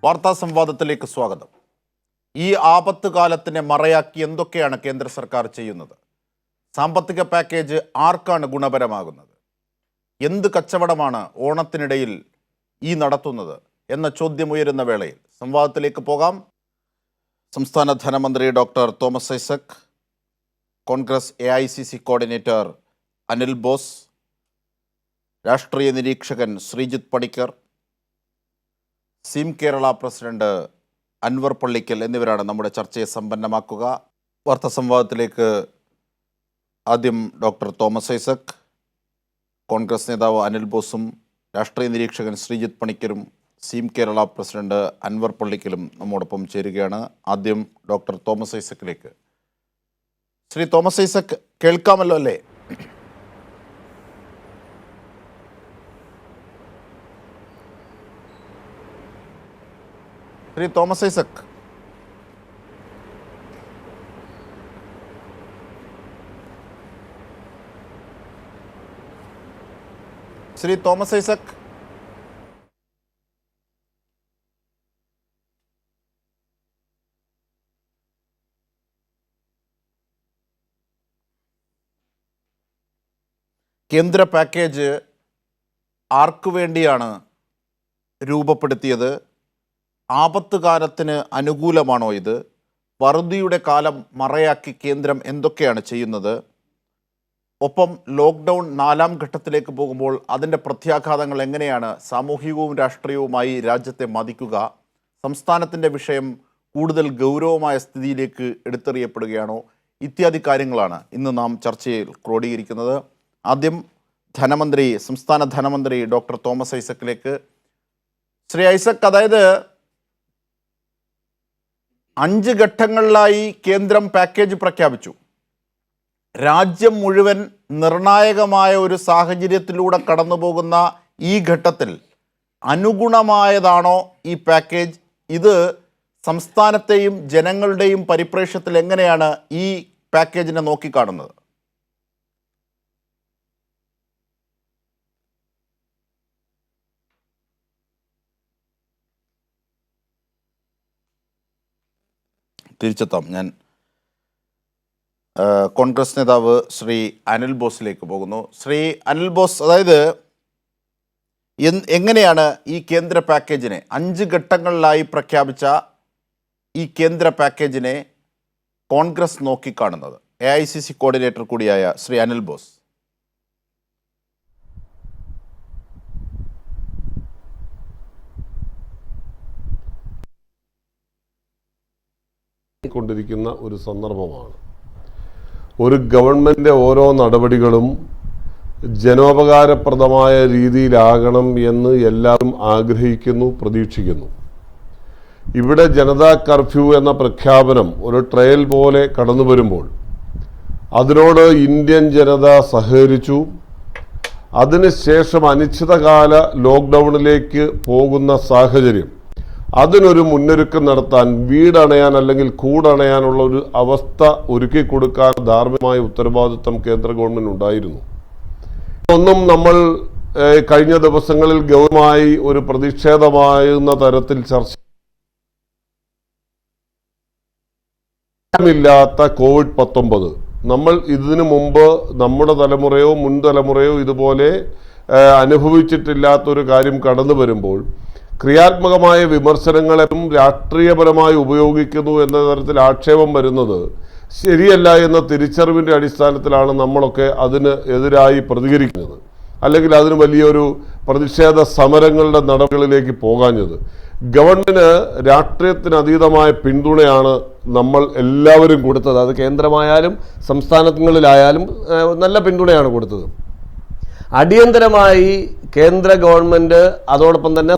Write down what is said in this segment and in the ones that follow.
വാർത്താ സംവാദത്തിലേക്ക് സ്വാഗതം. ഈ ആപത്ത് കാലത്തിനെ മറയാക്കി എന്തൊക്കെയാണ് കേന്ദ്ര സർക്കാർ ചെയ്യുന്നത്? സാമ്പത്തിക പാക്കേജ് ആർക്കാണ് ഗുണപരമാകുന്നത്? എന്ത് കച്ചവടമാണ് ഓണത്തിനിടയിൽ ഈ നടത്തുന്നത് എന്ന ചോദ്യമുയരുന്ന വേളയിൽ സംവാദത്തിലേക്ക് പോകാം. സംസ്ഥാന ധനമന്ത്രി doctor Thomas Isaac, Congress AICC coordinator Anil boss, രാഷ്ട്രീയ നിരീക്ഷകൻ ശ്രീജിത്ത് പണിക്കർ, സീം കേരള പ്രസിഡന്റ് അൻവർ പള്ളിക്കൽ എന്നിവരാണ് നമ്മുടെ ചർച്ചയെ സമ്പന്നമാക്കുക. വാർത്താ സംവാദത്തിലേക്ക് ആദ്യം ഡോക്ടർ തോമസ് ഐസക്, കോൺഗ്രസ് നേതാവ് അനിൽ ബോസും രാഷ്ട്രീയ നിരീക്ഷകൻ ശ്രീജിത്ത് പണിക്കരും സീം കേരള പ്രസിഡന്റ് അൻവർ പള്ളിക്കലും നമ്മോടൊപ്പം ചേരുകയാണ്. ആദ്യം ഡോക്ടർ തോമസ് ഐസക്കിലേക്ക്. ശ്രീ തോമസ് ഐസക്, കേൾക്കാമല്ലോ അല്ലേ? ശ്രീ തോമസ് ഐസക്, ശ്രീ തോമസ് ഐസക്, കേന്ദ്ര പാക്കേജ് ആർക്കു വേണ്ടിയാണ് രൂപപ്പെടുത്തിയത്? ആപത്ത് കാലത്തിന് അനുകൂലമാണോ ഇത്? വറുതിയുടെ കാലം മറയാക്കി കേന്ദ്രം എന്തൊക്കെയാണ് ചെയ്യുന്നത്? ഒപ്പം ലോക്ക്ഡൗൺ 4ാം ഘട്ടത്തിലേക്ക് പോകുമ്പോൾ അതിൻ്റെ പ്രത്യാഘാതങ്ങൾ എങ്ങനെയാണ് സാമൂഹികവും രാഷ്ട്രീയവുമായി രാജ്യത്തെ മതിക്കുക? സംസ്ഥാനത്തിൻ്റെ വിഷയം കൂടുതൽ ഗൗരവമായ സ്ഥിതിയിലേക്ക് എടുത്തെറിയപ്പെടുകയാണോ? ഇത്യാദി കാര്യങ്ങളാണ് ഇന്ന് നാം ചർച്ചയിൽ ക്രോഡീകരിക്കുന്നത്. ആദ്യം സംസ്ഥാന ധനമന്ത്രി ഡോക്ടർ തോമസ് ഐസക്കിലേക്ക്. ശ്രീ ഐസക്, അതായത് 5 ഘട്ടങ്ങളിലായി കേന്ദ്രം പാക്കേജ് പ്രഖ്യാപിച്ചു. രാജ്യം മുഴുവൻ നിർണായകമായ ഒരു സാഹചര്യത്തിലൂടെ കടന്നു പോകുന്ന ഈ ഘട്ടത്തിൽ അനുഗുണമായതാണോ ഈ പാക്കേജ്? ഇത് സംസ്ഥാനത്തെയും ജനങ്ങളുടെയും പരിപ്രേക്ഷ്യത്തിൽ എങ്ങനെയാണ് ഈ പാക്കേജിനെ നോക്കിക്കാണുന്നത്? തിരിച്ചെത്താം. ഞാൻ കോൺഗ്രസ് നേതാവ് ശ്രീ അനിൽ ബോസിലേക്ക് പോകുന്നു. ശ്രീ അനിൽ ബോസ്, അതായത് എങ്ങനെയാണ് ഈ കേന്ദ്ര പാക്കേജിനെ 5 ഘട്ടങ്ങളിലായി പ്രഖ്യാപിച്ച ഈ കേന്ദ്ര പാക്കേജിനെ കോൺഗ്രസ് നോക്കിക്കാണുന്നത്? AICC കോർഡിനേറ്റർ കൂടിയായ ശ്രീ അനിൽ ബോസ്. കൊണ്ടിരിക്കുന്ന ഒരു സന്ദർഭമാണ്. ഒരു ഗവൺമെൻറ് ഓരോ നടപടികളും ജനോപകാരപ്രദമായ രീതിയിലാകണം എന്ന് എല്ലാവരും ആഗ്രഹിക്കുന്നു, പ്രതീക്ഷിക്കുന്നു. ഇവിടെ ജനതാ കർഫ്യൂ എന്ന പ്രഖ്യാപനം ഒരു ട്രയൽ പോലെ കടന്നു വരുമ്പോൾ അതിനോട് ഇന്ത്യൻ ജനത സഹകരിച്ചു. അതിനുശേഷം അനിശ്ചിതകാല ലോക്ക്ഡൗണിലേക്ക് പോകുന്ന സാഹചര്യം, അതിനൊരു മുന്നൊരുക്കം നടത്താൻ, വീടണയാൻ അല്ലെങ്കിൽ കൂടണയാനുള്ള ഒരു അവസ്ഥ ഒരുക്കി കൊടുക്കാൻ ധാർമ്മികമായ ഉത്തരവാദിത്വം കേന്ദ്ര ഗവൺമെന്റ് ഉണ്ടായിരുന്നു. ഒന്നും നമ്മൾ കഴിഞ്ഞ ദിവസങ്ങളിൽ ഗൗരവമായി ഒരു പ്രതിഷേധമാകുന്ന തരത്തിൽ ചർച്ചയില്ലാത്ത COVID-19 നമ്മൾ ഇതിനു മുമ്പ് നമ്മുടെ തലമുറയോ മുൻ തലമുറയോ ഇതുപോലെ അനുഭവിച്ചിട്ടില്ലാത്തൊരു കാര്യം കടന്നു വരുമ്പോൾ ക്രിയാത്മകമായ വിമർശനങ്ങളെയും രാഷ്ട്രീയപരമായി ഉപയോഗിക്കുന്നു എന്ന തരത്തിൽ ആക്ഷേപം വരുന്നത് ശരിയല്ല എന്ന തിരിച്ചറിവിൻ്റെ അടിസ്ഥാനത്തിലാണ് നമ്മളൊക്കെ അതിന് എതിരായി പ്രതികരിക്കുന്നത്, അല്ലെങ്കിൽ അതിന് വലിയൊരു പ്രതിഷേധ സമരങ്ങളുടെ നടപടികളിലേക്ക് പോകാഞ്ഞത്. ഗവൺമെന്റ് രാഷ്ട്രീയത്തിന് അതീതമായ പിന്തുണയാണ് നമ്മൾ എല്ലാവരും കൊടുത്തത്. അത് കേന്ദ്രമായാലും സംസ്ഥാനങ്ങളിലായാലും നല്ല പിന്തുണയാണ് കൊടുത്തത്. അടിയന്തരമായി കേന്ദ്ര ഗവൺമെന്റ് അതോടൊപ്പം തന്നെ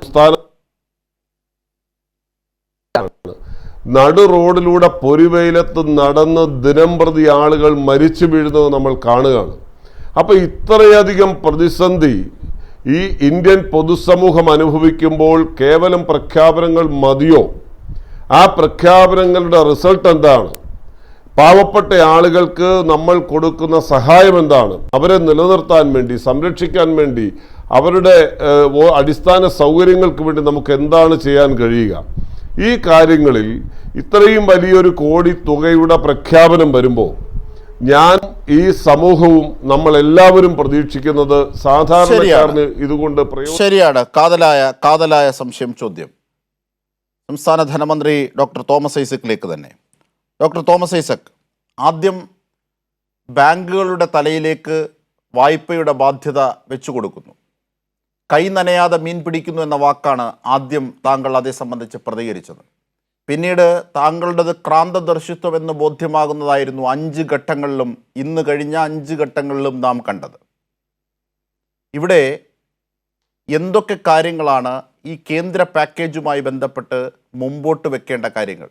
നടു റോഡിലൂടെ പൊരിവെയിലത്ത് നടന്ന് ദിനംപ്രതി ആളുകൾ മരിച്ചു വീഴുന്നത് നമ്മൾ കാണുകയാണ്. അപ്പോൾ ഇത്രയധികം പ്രതിസന്ധി ഈ ഇന്ത്യൻ പൊതുസമൂഹം അനുഭവിക്കുമ്പോൾ കേവലം പ്രഖ്യാപനങ്ങൾ മതിയോ? ആ പ്രഖ്യാപനങ്ങളുടെ റിസൾട്ട് എന്താണ്? പാവപ്പെട്ട ആളുകൾക്ക് നമ്മൾ കൊടുക്കുന്ന സഹായം എന്താണ്? അവരെ നിലനിർത്താൻ വേണ്ടി, സംരക്ഷിക്കാൻ വേണ്ടി അവരുടെ അടിസ്ഥാന സൗകര്യങ്ങൾക്ക് വേണ്ടി നമുക്ക് എന്താണ് ചെയ്യാൻ കഴിയുക? ഈ കാര്യങ്ങളിൽ ഇത്രയും വലിയൊരു കോടി തുകയുടെ പ്രഖ്യാപനം വരുമ്പോൾ ഞാൻ ഈ സമൂഹവും നമ്മൾ എല്ലാവരും പ്രതീക്ഷിക്കുന്നത് സാധാരണക്കാരന് ഇതുകൊണ്ട് ശരിയാണ്. കാതലായ സംശയം ചോദ്യം സംസ്ഥാന ധനമന്ത്രി ഡോക്ടർ തോമസ് ഐസക്കിലേക്ക് തന്നെ. ഡോക്ടർ തോമസ് ഐസക്, ആദ്യം ബാങ്കുകളുടെ തലയിലേക്ക് വായ്പയുടെ ബാധ്യത വെച്ചു കൊടുക്കുന്നു. കൈ നനയാതെ മീൻ പിടിക്കുന്നു എന്ന വാക്കാണ് ആദ്യം താങ്കൾ അതേ സംബന്ധിച്ച് പ്രതികരിച്ചത്. പിന്നീട് താങ്കളുടേത് ക്രാന്തദർശിത്വം എന്ന് ബോധ്യമാകുന്നതായിരുന്നു 5 ഘട്ടങ്ങളിലും, ഇന്ന് കഴിഞ്ഞ 5 ഘട്ടങ്ങളിലും നാം കണ്ടത്. ഇവിടെ എന്തൊക്കെ കാര്യങ്ങളാണ് ഈ കേന്ദ്ര പാക്കേജുമായി ബന്ധപ്പെട്ട് മുമ്പോട്ട് വെക്കേണ്ട കാര്യങ്ങൾ?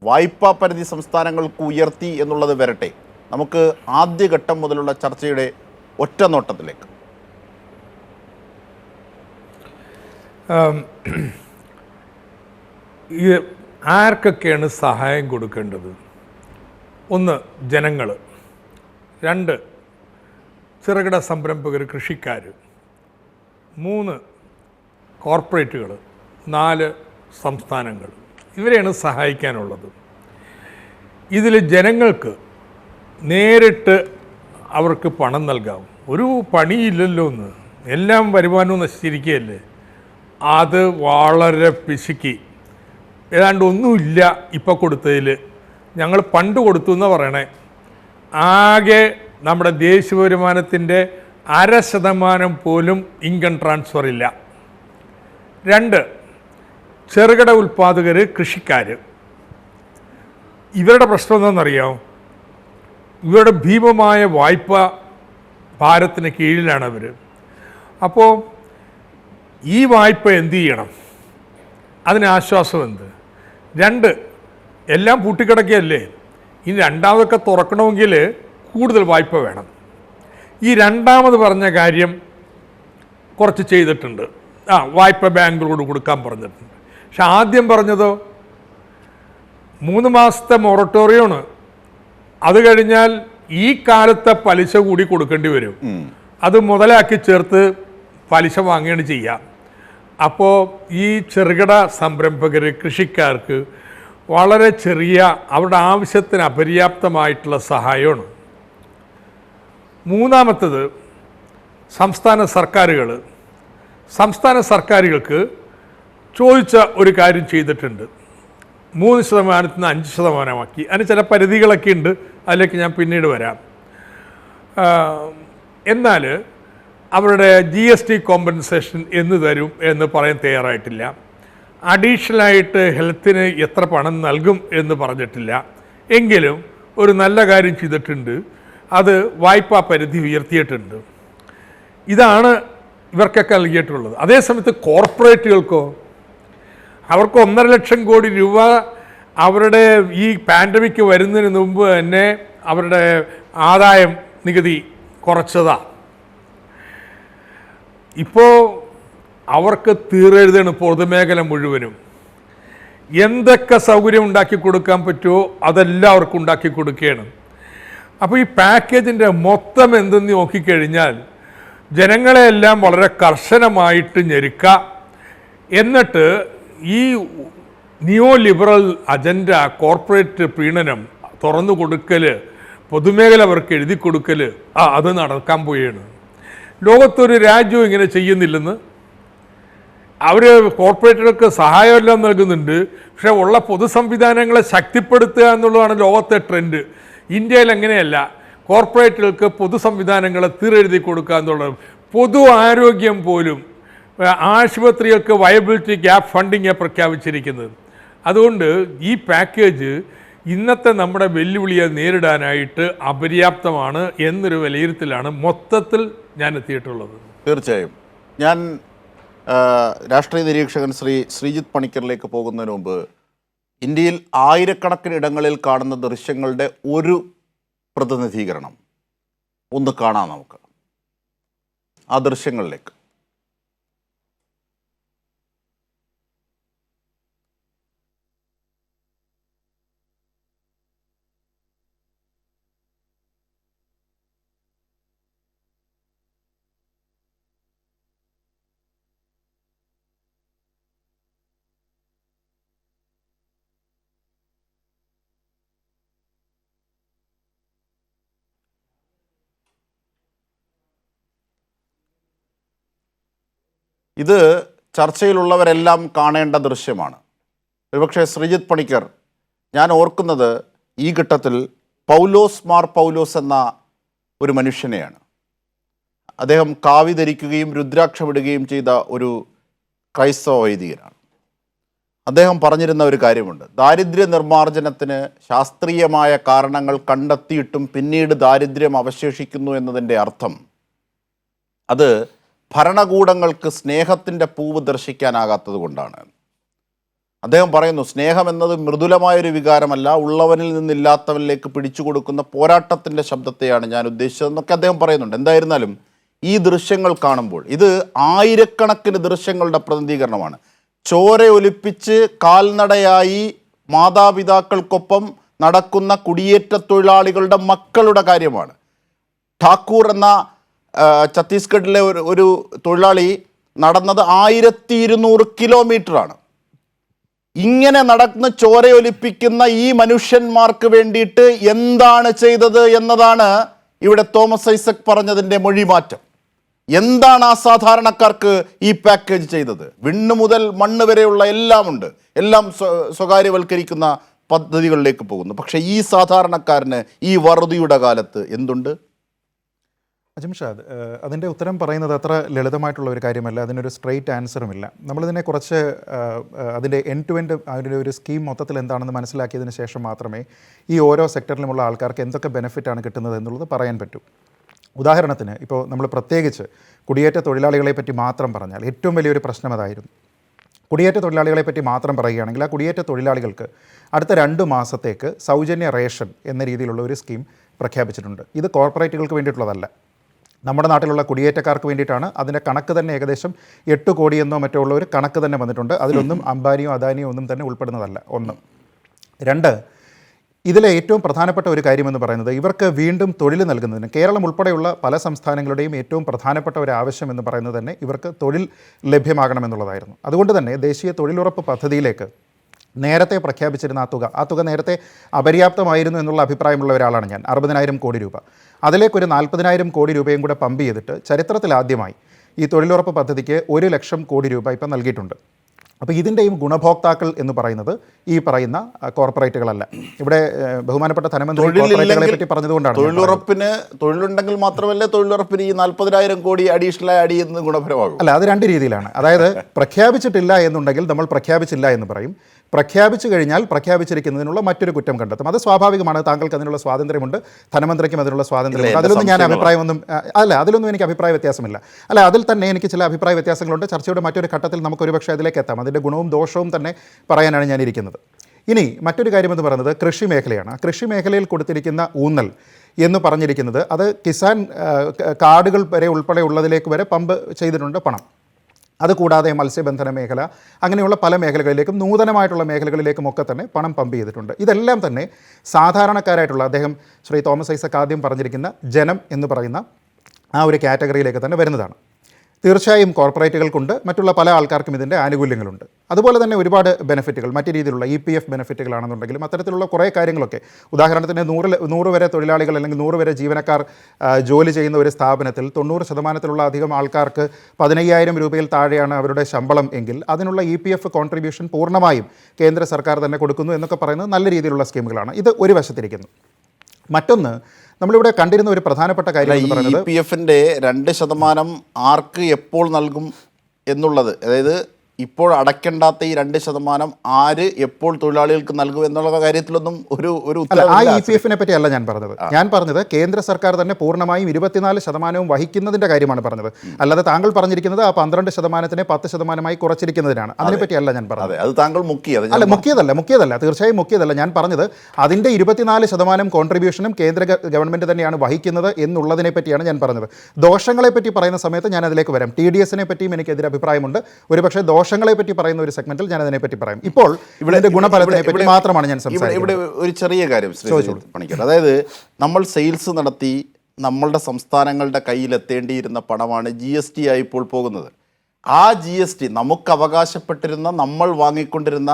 വായ്പാ പരിധി സംസ്ഥാനങ്ങൾക്ക് ഉയർത്തി എന്നുള്ളത് വരട്ടെ, നമുക്ക് ആദ്യഘട്ടം മുതലുള്ള ചർച്ചയുടെ ഒറ്റ നോട്ടത്തിലേക്ക്. ആർക്കൊക്കെയാണ് സഹായം കൊടുക്കേണ്ടത്? 1, ജനങ്ങൾ. 2, ചെറുകിട സംരംഭകർ, കൃഷിക്കാർ. 3, കോർപ്പറേറ്റുകൾ. 4, സംസ്ഥാനങ്ങൾ. ഇവരെയാണ് സഹായിക്കാനുള്ളത്. ഇതിൽ ജനങ്ങൾക്ക് നേരിട്ട് അവർക്ക് പണം നൽകാം. ഒരു പണിയില്ലല്ലോ എന്ന്, എല്ലാം വരുമാനവും നശിച്ചിരിക്കുകയല്ലേ. അത് വളരെ പിശുക്കി, ഏതാണ്ട് ഒന്നുമില്ല ഇപ്പോൾ കൊടുത്തതിൽ. ഞങ്ങൾ പണ്ട് കൊടുത്തു എന്ന് പറയണേ. ആകെ നമ്മുടെ ദേശീയ വരുമാനത്തിൻ്റെ 0.5% പോലും ഇൻകം ട്രാൻസ്ഫർ ഇല്ല. 2, ചെറുകിട ഉൽപ്പാദകർ, കൃഷിക്കാർ. ഇവരുടെ പ്രശ്നം എന്താണെന്നറിയാമോ? ഇവരുടെ ഭീമമായ വായ്പ ഭാരത്തിന് കീഴിലാണ് അവർ. അപ്പോൾ ഈ വായ്പ എന്തു ചെയ്യണം? അതിന് ആശ്വാസം എന്ത്? 2, എല്ലാം പൂട്ടിക്കിടക്കുകയല്ലേ. ഇനി രണ്ടാമതൊക്കെ തുറക്കണമെങ്കിൽ കൂടുതൽ വായ്പ വേണം. ഈ രണ്ടാമത് പറഞ്ഞ കാര്യം കുറച്ച് ചെയ്തിട്ടുണ്ട്. വായ്പ ബാങ്കുകളോട് കൊടുക്കാൻ പറഞ്ഞിട്ടുണ്ട്. പക്ഷെ ആദ്യം പറഞ്ഞതോ 3 മാസത്തെ മൊറട്ടോറിയമാണ്. അത് കഴിഞ്ഞാൽ ഈ കാലത്തെ പലിശ കൂടി കൊടുക്കേണ്ടി വരും. അത് മുതലാക്കി ചേർത്ത് പലിശ വാങ്ങുകയാണ് ചെയ്യുക. അപ്പോൾ ഈ ചെറുകിട സംരംഭകർ, കൃഷിക്കാർക്ക് വളരെ ചെറിയ, അവരുടെ ആവശ്യത്തിന് അപര്യാപ്തമായിട്ടുള്ള സഹായമാണ്. മൂന്നാമത്തത് സംസ്ഥാന സർക്കാരുകൾക്ക് ചോദിച്ച ഒരു കാര്യം ചെയ്തിട്ടുണ്ട്. 3% നിന്ന് 5% അതിന് ചില പരിധികളൊക്കെ ഉണ്ട്, അതിലേക്ക് ഞാൻ പിന്നീട് വരാം. എന്നാൽ അവരുടെ GST കോമ്പൻസേഷൻ എന്ന് തരും എന്ന് പറയാൻ തയ്യാറായിട്ടില്ല. അഡീഷണലായിട്ട് ഹെൽത്തിന് എത്ര പണം നൽകും എന്ന് പറഞ്ഞിട്ടില്ല. എങ്കിലും ഒരു നല്ല കാര്യം ചെയ്തിട്ടുണ്ട്, അത് വായ്പാ പരിധി ഉയർത്തിയിട്ടുണ്ട്. ഇതാണ് ഇവർക്കൊക്കെ നൽകിയിട്ടുള്ളത്. അതേസമയത്ത് കോർപ്പറേറ്റുകൾക്കോ, അവർക്ക് 1.5 ലക്ഷം കോടി രൂപ അവരുടെ ഈ പാൻഡമിക് വരുന്നതിന് മുമ്പ് തന്നെ അവരുടെ ആദായം നികുതി കുറച്ചതാണ്. ഇപ്പോൾ അവർക്ക് തീരെഴുതാണ് പൊതുമേഖല മുഴുവനും. എന്തൊക്കെ സൗകര്യം ഉണ്ടാക്കി കൊടുക്കാൻ പറ്റുമോ അതെല്ലാം അവർക്ക് ഉണ്ടാക്കി കൊടുക്കുകയാണ്. അപ്പോൾ ഈ പാക്കേജിൻ്റെ മൊത്തം എന്തെന്ന് നോക്കിക്കഴിഞ്ഞാൽ ജനങ്ങളെയെല്ലാം വളരെ കർശനമായിട്ട് ഞെരുക്കുക, എന്നിട്ട് ഈ നിയോ ലിബറൽ അജണ്ട, കോർപ്പറേറ്റ് പ്രീണനം, തുറന്നു കൊടുക്കൽ, പൊതുമേഖല അവർക്ക് എഴുതി കൊടുക്കൽ, അത് നടക്കാൻ പോവുകയാണ്. ലോകത്തൊരു രാജ്യവും ഇങ്ങനെ ചെയ്യുന്നില്ലെന്ന്. അവർ കോർപ്പറേറ്റുകൾക്ക് സഹായമെല്ലാം നൽകുന്നുണ്ട്, പക്ഷേ ഉള്ള പൊതു സംവിധാനങ്ങളെ ശക്തിപ്പെടുത്തുക എന്നുള്ളതാണ് ലോകത്തെ ട്രെൻഡ്. ഇന്ത്യയിൽ അങ്ങനെയല്ല. കോർപ്പറേറ്റുകൾക്ക് പൊതു സംവിധാനങ്ങളെ തീരെഴുതി കൊടുക്കുക എന്നുള്ളത്. പൊതു ആരോഗ്യം പോലും, ആശുപത്രികൾക്ക് വയബിലിറ്റി ഗ്യാപ്പ് ഫണ്ടിങ് പ്രഖ്യാപിച്ചിരിക്കുന്നത്. അതുകൊണ്ട് ഈ പാക്കേജ് ഇന്നത്തെ നമ്മുടെ വെല്ലുവിളിയെ നേരിടാനായിട്ട് അപര്യാപ്തമാണ് എന്നൊരു വിലയിരുത്തലാണ് മൊത്തത്തിൽ ഞാൻ എത്തിയിട്ടുള്ളത്. തീർച്ചയായും. ഞാൻ രാഷ്ട്രീയ നിരീക്ഷകൻ ശ്രീജിത്ത് പണിക്കറിലേക്ക് പോകുന്നതിന് മുമ്പ്, ഇന്ത്യയിൽ ആയിരക്കണക്കിന് ഇടങ്ങളിൽ കാണുന്ന ദൃശ്യങ്ങളുടെ ഒരു പ്രതിനിധീകരണം ഒന്ന് കാണാം നമുക്ക്. ആ ദൃശ്യങ്ങളിലേക്ക്. ഇത് ചർച്ചയിലുള്ളവരെല്ലാം കാണേണ്ട ദൃശ്യമാണ്. ഒരുപക്ഷെ ശ്രീജിത്ത് പണിക്കർ, ഞാൻ ഓർക്കുന്നത് ഈ ഘട്ടത്തിൽ പൗലോസ് മാർ പൗലോസ് എന്ന ഒരു മനുഷ്യനെയാണ്. അദ്ദേഹം കാവി ധരിക്കുകയും രുദ്രാക്ഷമിടുകയും ചെയ്ത ഒരു ക്രൈസ്തവ വൈദികനാണ്. അദ്ദേഹം പറഞ്ഞിരുന്ന ഒരു കാര്യമുണ്ട്. ദാരിദ്ര്യ നിർമ്മാർജ്ജനത്തിന് ശാസ്ത്രീയമായ കാരണങ്ങൾ കണ്ടെത്തിയിട്ടും പിന്നീട് ദാരിദ്ര്യം അവശേഷിക്കുന്നു എന്നതിൻ്റെ അർത്ഥം അത് ഭരണകൂടങ്ങൾക്ക് സ്നേഹത്തിൻ്റെ പൂവ് ദർശിക്കാനാകാത്തത് കൊണ്ടാണ്. അദ്ദേഹം പറയുന്നു, സ്നേഹം എന്നത് മൃദുലമായൊരു വികാരമല്ല, ഉള്ളവനിൽ നിന്നില്ലാത്തവനിലേക്ക് പിടിച്ചു കൊടുക്കുന്ന പോരാട്ടത്തിൻ്റെ ശബ്ദത്തെയാണ് ഞാൻ ഉദ്ദേശിച്ചതെന്നൊക്കെ അദ്ദേഹം പറയുന്നുണ്ട്. എന്തായിരുന്നാലും ഈ ദൃശ്യങ്ങൾ കാണുമ്പോൾ ഇത് ആയിരക്കണക്കിന് ദൃശ്യങ്ങളുടെ പ്രതിനിധീകരണമാണ്. ചോരയൊലിപ്പിച്ച് കാൽനടയായി മാതാപിതാക്കൾക്കൊപ്പം നടക്കുന്ന കുടിയേറ്റ തൊഴിലാളികളുടെ മക്കളുടെ കാര്യമാണ്. ഠാക്കൂർ എന്ന ഛത്തീസ്ഗഡിലെ ഒരു തൊഴിലാളി നടന്നത് 1200 കിലോമീറ്ററാണ്. ഇങ്ങനെ നടന്ന് ചോരയൊലിപ്പിക്കുന്ന ഈ മനുഷ്യന്മാർക്ക് വേണ്ടിയിട്ട് എന്താണ് ചെയ്തത് എന്നതാണ് ഇവിടെ തോമസ് ഐസക് പറഞ്ഞതിൻ്റെ മൊഴിമാറ്റം. എന്താണ് ആ സാധാരണക്കാർക്ക് ഈ പാക്കേജ് ചെയ്തത്? വിണ്ണു മുതൽ മണ്ണ് വരെയുള്ള എല്ലാമുണ്ട്. എല്ലാം സ്വകാര്യവൽക്കരിക്കുന്ന പദ്ധതികളിലേക്ക് പോകുന്നു. പക്ഷേ ഈ സാധാരണക്കാരന് ഈ വറുതിയുടെ കാലത്ത് എന്തുണ്ട്? അജിംഷാദ്, അതിൻ്റെ ഉത്തരം പറയുന്നത് അത്ര ലളിതമായിട്ടുള്ള ഒരു കാര്യമല്ല. അതിനൊരു സ്ട്രെയിറ്റ് ആൻസറുമില്ല. നമ്മളിതിനെ കുറച്ച് അതിൻ്റെ എൻഡ് ടു എൻഡ് അതിൻ്റെ ഒരു സ്കീം മൊത്തത്തിൽ എന്താണെന്ന് മനസ്സിലാക്കിയതിന് ശേഷം മാത്രമേ ഈ ഓരോ സെക്ടറിലുമുള്ള ആൾക്കാർക്ക് എന്തൊക്കെ ബെനിഫിറ്റാണ് കിട്ടുന്നത് എന്നുള്ളത് പറയാൻ പറ്റൂ. ഉദാഹരണത്തിന് ഇപ്പോൾ നമ്മൾ പ്രത്യേകിച്ച് കുടിയേറ്റ തൊഴിലാളികളെ പറ്റി മാത്രം പറഞ്ഞാൽ ഏറ്റവും വലിയൊരു പ്രശ്നം അതായിരുന്നു. കുടിയേറ്റ തൊഴിലാളികളെ പറ്റി മാത്രം പറയുകയാണെങ്കിൽ ആ കുടിയേറ്റ തൊഴിലാളികൾക്ക് അടുത്ത 2 മാസത്തേക്ക് സൗജന്യ റേഷൻ എന്ന രീതിയിലുള്ള ഒരു സ്കീം പ്രഖ്യാപിച്ചിട്ടുണ്ട്. ഇത് കോർപ്പറേറ്റുകൾക്ക് വേണ്ടിയിട്ടുള്ളതല്ല, നമ്മുടെ നാട്ടിലുള്ള കുടിയേറ്റക്കാർക്ക് വേണ്ടിയിട്ടാണ്. അതിൻ്റെ കണക്ക് തന്നെ ഏകദേശം 8 കോടി എന്നോ മറ്റോ ഉള്ള ഒരു കണക്ക് തന്നെ വന്നിട്ടുണ്ട്. അതിലൊന്നും അംബാനിയോ അദാനിയോ ഒന്നും തന്നെ ഉൾപ്പെടുന്നതല്ല. 1. 2, ഇതിലെ ഏറ്റവും പ്രധാനപ്പെട്ട ഒരു കാര്യമെന്ന് പറയുന്നത് ഇവർക്ക് വീണ്ടും തൊഴിൽ നൽകുന്നതിന് കേരളം ഉൾപ്പെടെയുള്ള പല സംസ്ഥാനങ്ങളുടെയും ഏറ്റവും പ്രധാനപ്പെട്ട ഒരു ആവശ്യം എന്ന് പറയുന്നത് തന്നെ ഇവർക്ക് തൊഴിൽ ലഭ്യമാകണമെന്നുള്ളതായിരുന്നു. അതുകൊണ്ട് തന്നെ ദേശീയ തൊഴിലുറപ്പ് പദ്ധതിയിലേക്ക് നേരത്തെ പ്രഖ്യാപിച്ചിരുന്ന ആ തുക നേരത്തെ അപര്യാപ്തമായിരുന്നു എന്നുള്ള അഭിപ്രായമുള്ള ഒരാളാണ് ഞാൻ. 60,000 കോടി രൂപ, അതിലേക്കൊരു 40,000 കോടി രൂപയും കൂടെ പമ്പ് ചെയ്തിട്ട് ചരിത്രത്തിലാദ്യമായി ഈ തൊഴിലുറപ്പ് പദ്ധതിക്ക് 1 ലക്ഷം കോടി രൂപ ഇപ്പം നൽകിയിട്ടുണ്ട്. അപ്പോൾ ഇതിൻ്റെയും ഗുണഭോക്താക്കൾ എന്ന് പറയുന്നത് ഈ പറയുന്ന കോർപ്പറേറ്റുകളല്ല. ഇവിടെ ബഹുമാനപ്പെട്ട ധനമന്ത്രി കോർപ്പറേറ്റുകളെ പറ്റി പറഞ്ഞതുകൊണ്ടാണ് തൊഴിലുറപ്പിന് തൊഴിലുണ്ടെങ്കിൽ മാത്രമല്ലേ തൊഴിലുറപ്പിന് ഈ 40,000 കോടി അഡീഷണൽ ആഡ് ചെയ്യുന്നത് ഗുണപരമാകും. അല്ല, അത് 2 രീതിയിലാണ്. അതായത് പ്രഖ്യാപിച്ചിട്ടില്ല എന്നുണ്ടെങ്കിൽ നമ്മൾ പ്രഖ്യാപിച്ചില്ല എന്ന് പറയും. പ്രഖ്യാപിച്ചു കഴിഞ്ഞാൽ പ്രഖ്യാപിച്ചിരിക്കുന്നതിനുള്ള മറ്റൊരു കുറ്റം കണ്ടെത്തും. അത് സ്വാഭാവികമാണ്. താങ്കൾക്ക് അതിനുള്ള സ്വാതന്ത്ര്യമുണ്ട്, ധനമന്ത്രിക്കും അതിനുള്ള സ്വാതന്ത്ര്യമുണ്ട്. അതിലൊന്നും ഞാൻ അതിലൊന്നും എനിക്ക് അഭിപ്രായ വ്യത്യാസമില്ല. അതിൽ തന്നെ എനിക്ക് ചില അഭിപ്രായ വ്യത്യാസങ്ങളുണ്ട്. ചർച്ചയുടെ മറ്റൊരു ഘട്ടത്തിൽ നമുക്കൊരു പക്ഷേ അതിലേക്ക് എത്താം. അതിൻ്റെ ഗുണവും ദോഷവും തന്നെ പറയാനാണ് ഞാനിരിക്കുന്നത്. ഇനി മറ്റൊരു കാര്യമെന്ന് പറയുന്നത് കൃഷി മേഖലയാണ്. കൃഷി മേഖലയിൽ കൊടുത്തിരിക്കുന്ന ഊന്നൽ എന്ന് പറഞ്ഞിരിക്കുന്നത് അത് കിസാൻ കാർഡുകൾ വരെ ഉൾപ്പെടെ ഉള്ളതിലേക്ക് വരെ പമ്പ് ചെയ്തിട്ടുണ്ട് പണം. അതുകൂടാതെ മത്സ്യബന്ധന മേഖല, അങ്ങനെയുള്ള പല മേഖലകളിലേക്കും നൂതനമായിട്ടുള്ള മേഖലകളിലേക്കും ഒക്കെ തന്നെ പണം പമ്പ് ചെയ്തിട്ടുണ്ട്. ഇതെല്ലാം തന്നെ സാധാരണക്കാരായിട്ടുള്ള അദ്ദേഹം ശ്രീ തോമസ് ഐസക് ആദ്യം പറഞ്ഞിരിക്കുന്ന ജനം എന്ന് പറയുന്ന ആ ഒരു കാറ്റഗറിയിലേക്ക് തന്നെ വരുന്നതാണ്. തീർച്ചയായും കോർപ്പറേറ്റുകൾക്കുണ്ട്, മറ്റുള്ള പല ആൾക്കാർക്കും ഇതിൻ്റെ ആനുകൂല്യങ്ങളുണ്ട്. അതുപോലെ തന്നെ ഒരുപാട് ബെനിഫിറ്റുകൾ മറ്റു രീതിയിലുള്ള EPF ബെനിഫിറ്റുകളാണെന്നുണ്ടെങ്കിലും അത്തരത്തിലുള്ള കുറേ കാര്യങ്ങളൊക്കെ, ഉദാഹരണത്തിന് 100 വരെ തൊഴിലാളികൾ അല്ലെങ്കിൽ 100 വരെ ജീവനക്കാർ ജോലി ചെയ്യുന്ന ഒരു സ്ഥാപനത്തിൽ 90% അധികം ആൾക്കാർക്ക് 15,000 രൂപയിൽ താഴെയാണ് അവരുടെ ശമ്പളം എങ്കിൽ അതിനുള്ള EPF കോൺട്രിബ്യൂഷൻ പൂർണ്ണമായും കേന്ദ്ര സർക്കാർ തന്നെ കൊടുക്കുന്നു എന്നൊക്കെ പറയുന്നത് നല്ല രീതിയിലുള്ള സ്കീമുകളാണ്. ഇത് ഒരു വശത്തിരിക്കുന്നു. മറ്റൊന്ന്, നമ്മളിവിടെ കണ്ടിരുന്ന ഒരു പ്രധാനപ്പെട്ട കാര്യം എന്ന് പറയുന്നത് EPF-ന്റെ 2% ആർക്ക് എപ്പോൾ നൽകും എന്നുള്ളത്, അതായത് ഇപ്പോൾ അടയ്ക്കേണ്ടാത്ത ഈ 2% ആര് എപ്പോൾ തൊഴിലാളികൾക്ക് നൽകും എന്നുള്ള കാര്യത്തിലൊന്നും ഒരു ആ EPF-നെ പറ്റിയല്ല ഞാൻ പറഞ്ഞത്. ഞാൻ പറഞ്ഞത് കേന്ദ്ര സർക്കാർ തന്നെ പൂർണ്ണമായും 24% വഹിക്കുന്നതിന്റെ കാര്യമാണ് പറഞ്ഞത്. അല്ലാതെ താങ്കൾ പറഞ്ഞിരിക്കുന്നത് ആ 12%-നെ 10%-ആയി കുറച്ചിരിക്കുന്നതിനാണ്. അതിനെപ്പറ്റിയല്ല ഞാൻ പറഞ്ഞത്. അത് താങ്കൾ മുക്കിയതല്ല, തീർച്ചയായും മുക്കിയതല്ല. ഞാൻ പറഞ്ഞത് അതിൻ്റെ 24% കോൺട്രിബ്യൂഷനും കേന്ദ്ര ഗവൺമെൻറ് തന്നെയാണ് വഹിക്കുന്നത് എന്നുള്ളതിനെ പറ്റിയാണ് ഞാൻ പറഞ്ഞത്. ദോഷങ്ങളെ പറ്റി പറയുന്ന സമയത്ത് ഞാൻ അതിലേക്ക് വരാം. TDS-നെ പറ്റിയും എനിക്ക് എതിരഭിപ്രായമുണ്ട്. ഒരുപക്ഷെ ദോഷങ്ങളെ പറ്റി പറയുന്ന ഒരു സെഗ്മെന്റിൽ ഞാൻ അതിനെപ്പറ്റി പറയും. ഇപ്പോൾ ഇവിടെ ഗുണഫലത്തിനെ പറ്റി മാത്രമാണ് ഞാൻ സംസാരിക്കുന്നത്. ഇവിടെ ഒരു ചെറിയ കാര്യം പണിക്കർ, അതായത് നമ്മൾ സെയിൽസ് നടത്തി നമ്മളുടെ സംസ്ഥാനങ്ങളുടെ കയ്യിലെത്തേണ്ടിയിരുന്ന പണമാണ് GST ആയി ഇപ്പോൾ പോകുന്നത്. ആ GST നമുക്ക് അവകാശപ്പെട്ടിരുന്ന, നമ്മൾ വാങ്ങിക്കൊണ്ടിരുന്ന,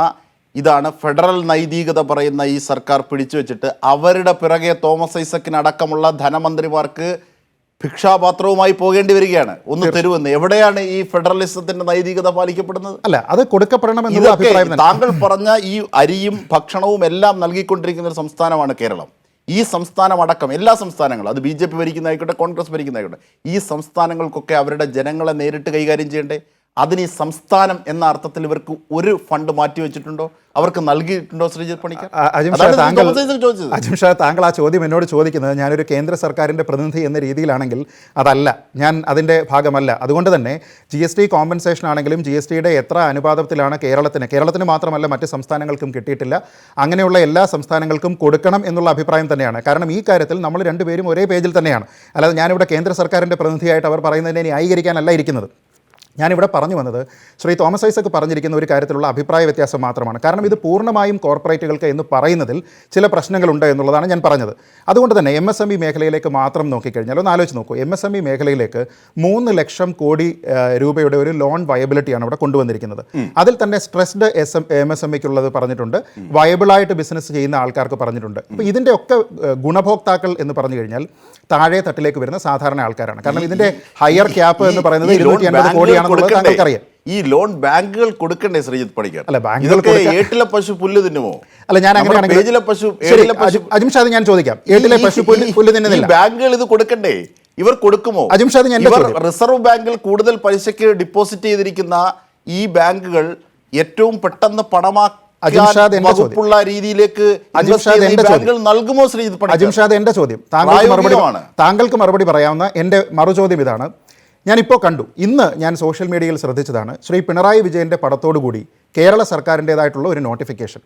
ഇതാണ് ഫെഡറൽ നൈതികത പറയുന്ന ഈ സർക്കാർ പിടിച്ചു വെച്ചിട്ട് അവരുടെ പിറകെ തോമസ് ഐസക്കിനടക്കമുള്ള ധനമന്ത്രിമാർക്ക് ഭിക്ഷാപാത്രവുമായി പോകേണ്ടി വരികയാണ്. ഒന്ന് തരുമെന്ന്. എവിടെയാണ് ഈ ഫെഡറലിസത്തിന്റെ നൈതികത പാലിക്കപ്പെടുന്നത്? അല്ല, അത് കൊടുക്കപ്പെടണം എന്നുള്ള ഇതൊക്കെ അഭിപ്രായം തന്നെ. താങ്കൾ പറഞ്ഞ ഈ അരിയും ഭക്ഷണവും എല്ലാം നൽകിക്കൊണ്ടിരിക്കുന്ന ഒരു സംസ്ഥാനമാണ് കേരളം. ഈ സംസ്ഥാനം അടക്കം എല്ലാ സംസ്ഥാനങ്ങളും, അത് BJP ഭരിക്കുന്നതായിക്കോട്ടെ, കോൺഗ്രസ് ഭരിക്കുന്നതായിക്കോട്ടെ, ഈ സംസ്ഥാനങ്ങൾക്കൊക്കെ അവരുടെ ജനങ്ങളെ നേരിട്ട് കൈകാര്യം ചെയ്യണ്ടേ? അതിന് ഈ സംസ്ഥാനം എന്ന അർത്ഥത്തിൽ ഇവർക്ക് ഒരു ഫണ്ട് മാറ്റിവെച്ചിട്ടുണ്ടോ? അവർക്ക് നൽകിയിട്ടുണ്ടോ? ശ്രീജിത്ത് പണിക്കർ, അജിംഷാ, താങ്കൾ ആ ചോദ്യം എന്നോട് ചോദിക്കുന്നത് ഞാനൊരു കേന്ദ്ര സർക്കാരിൻ്റെ പ്രതിനിധി എന്ന രീതിയിലാണെങ്കിൽ അതല്ല, ഞാൻ അതിൻ്റെ ഭാഗമല്ല. അതുകൊണ്ട് തന്നെ GST കോമ്പൻസേഷൻ ആണെങ്കിലും GSTയുടെ എത്ര അനുപാതത്തിലാണ് കേരളത്തിന് മാത്രമല്ല മറ്റ് സംസ്ഥാനങ്ങൾക്കും കിട്ടിയിട്ടില്ല, അങ്ങനെയുള്ള എല്ലാ സംസ്ഥാനങ്ങൾക്കും കൊടുക്കണം എന്നുള്ള അഭിപ്രായം തന്നെയാണ്. കാരണം ഈ കാര്യത്തിൽ നമ്മൾ രണ്ടുപേരും ഒരേ പേജിൽ തന്നെയാണ്. അല്ലാതെ ഞാനിവിടെ കേന്ദ്ര സർക്കാരിൻ്റെ പ്രതിനിധിയായിട്ട് അവർ പറയുന്നതിനെ ന്യായീകരിക്കാനല്ല ഇരിക്കുന്നത്. ഞാനിവിടെ പറഞ്ഞു വന്നത് ശ്രീ തോമസ് ഐസക് പറഞ്ഞിരിക്കുന്ന ഒരു കാര്യത്തിലുള്ള അഭിപ്രായ വ്യത്യാസം മാത്രമാണ്. കാരണം ഇത് പൂർണ്ണമായും കോർപ്പറേറ്റുകൾക്ക് എന്ന് പറയുന്നതിൽ ചില പ്രശ്നങ്ങളുണ്ട് എന്നുള്ളതാണ് ഞാൻ പറഞ്ഞത്. അതുകൊണ്ട് തന്നെ MSME മേഖലയിലേക്ക് മാത്രം നോക്കിക്കഴിഞ്ഞാൽ ഒന്ന് ആലോചിച്ച് നോക്കൂ. MSME മേഖലയിലേക്ക് 3 ലക്ഷം കോടി രൂപയുടെ ഒരു ലോൺ വയബിലിറ്റിയാണ് ഇവിടെ കൊണ്ടുവന്നിരിക്കുന്നത്. അതിൽ തന്നെ സ്ട്രെസ്ഡ് MSMEക്കുള്ളത് പറഞ്ഞിട്ടുണ്ട്, വയബിളായിട്ട് ബിസിനസ് ചെയ്യുന്ന ആൾക്കാർക്ക് പറഞ്ഞിട്ടുണ്ട്. അപ്പോൾ ഇതിൻ്റെ ഒക്കെ ഗുണഭോക്താക്കൾ എന്ന് പറഞ്ഞു കഴിഞ്ഞാൽ താഴെ തട്ടിലേക്ക് വരുന്ന സാധാരണ ആൾക്കാരാണ്. കാരണം ഇതിൻ്റെ ഹയർ ക്യാപ്പ് എന്ന് പറയുന്നത് 250 കോടിയാണ്. ഈ ലോൺ ബാങ്കുകൾ കൊടുക്കണ്ടേ ശ്രീജിത്ത് പണിക്കർ? അല്ല, ബാങ്കുകൾ ഏട്ടിലെ പശു പുല്ല് തിന്നുമോ? അല്ല, ഞാൻ അങ്ങനെയാണെങ്കിൽ അജിംഷാദ് ഞാൻ ചോദിക്കാം, ഏട്ടിലെ പശു പുല്ല് തിന്നുന്നില്ല, ബാങ്കുകൾ ഇത് കൊടുക്കണ്ടേ? ഇവർ കൊടുക്കുമോ? അജിംഷാദ്, റിസർവ് ബാങ്കിൽ കൂടുതൽ പലിശയ്ക്ക് ഡിപ്പോസിറ്റ് ചെയ്തിരിക്കുന്ന ഈ ബാങ്കുകൾ ഏറ്റവും പെട്ടെന്ന് വകുപ്പുള്ള രീതിയിലേക്ക് നൽകുമോ? ശ്രീജിത്ത് പണിക്കർ, അജിംഷാദ്, എന്റെ ചോദ്യം താങ്കൾക്ക് മറുപടി പറയാവുന്ന എന്റെ മറുചോദ്യം ഇതാണ്. ഞാനിപ്പോൾ കണ്ടു, ഇന്ന് ഞാൻ സോഷ്യൽ മീഡിയയിൽ ശ്രദ്ധിച്ചതാണ്, ശ്രീ പിണറായി വിജയൻ്റെ പടത്തോടുകൂടി കേരള സർക്കാരിൻ്റേതായിട്ടുള്ള ഒരു നോട്ടിഫിക്കേഷൻ.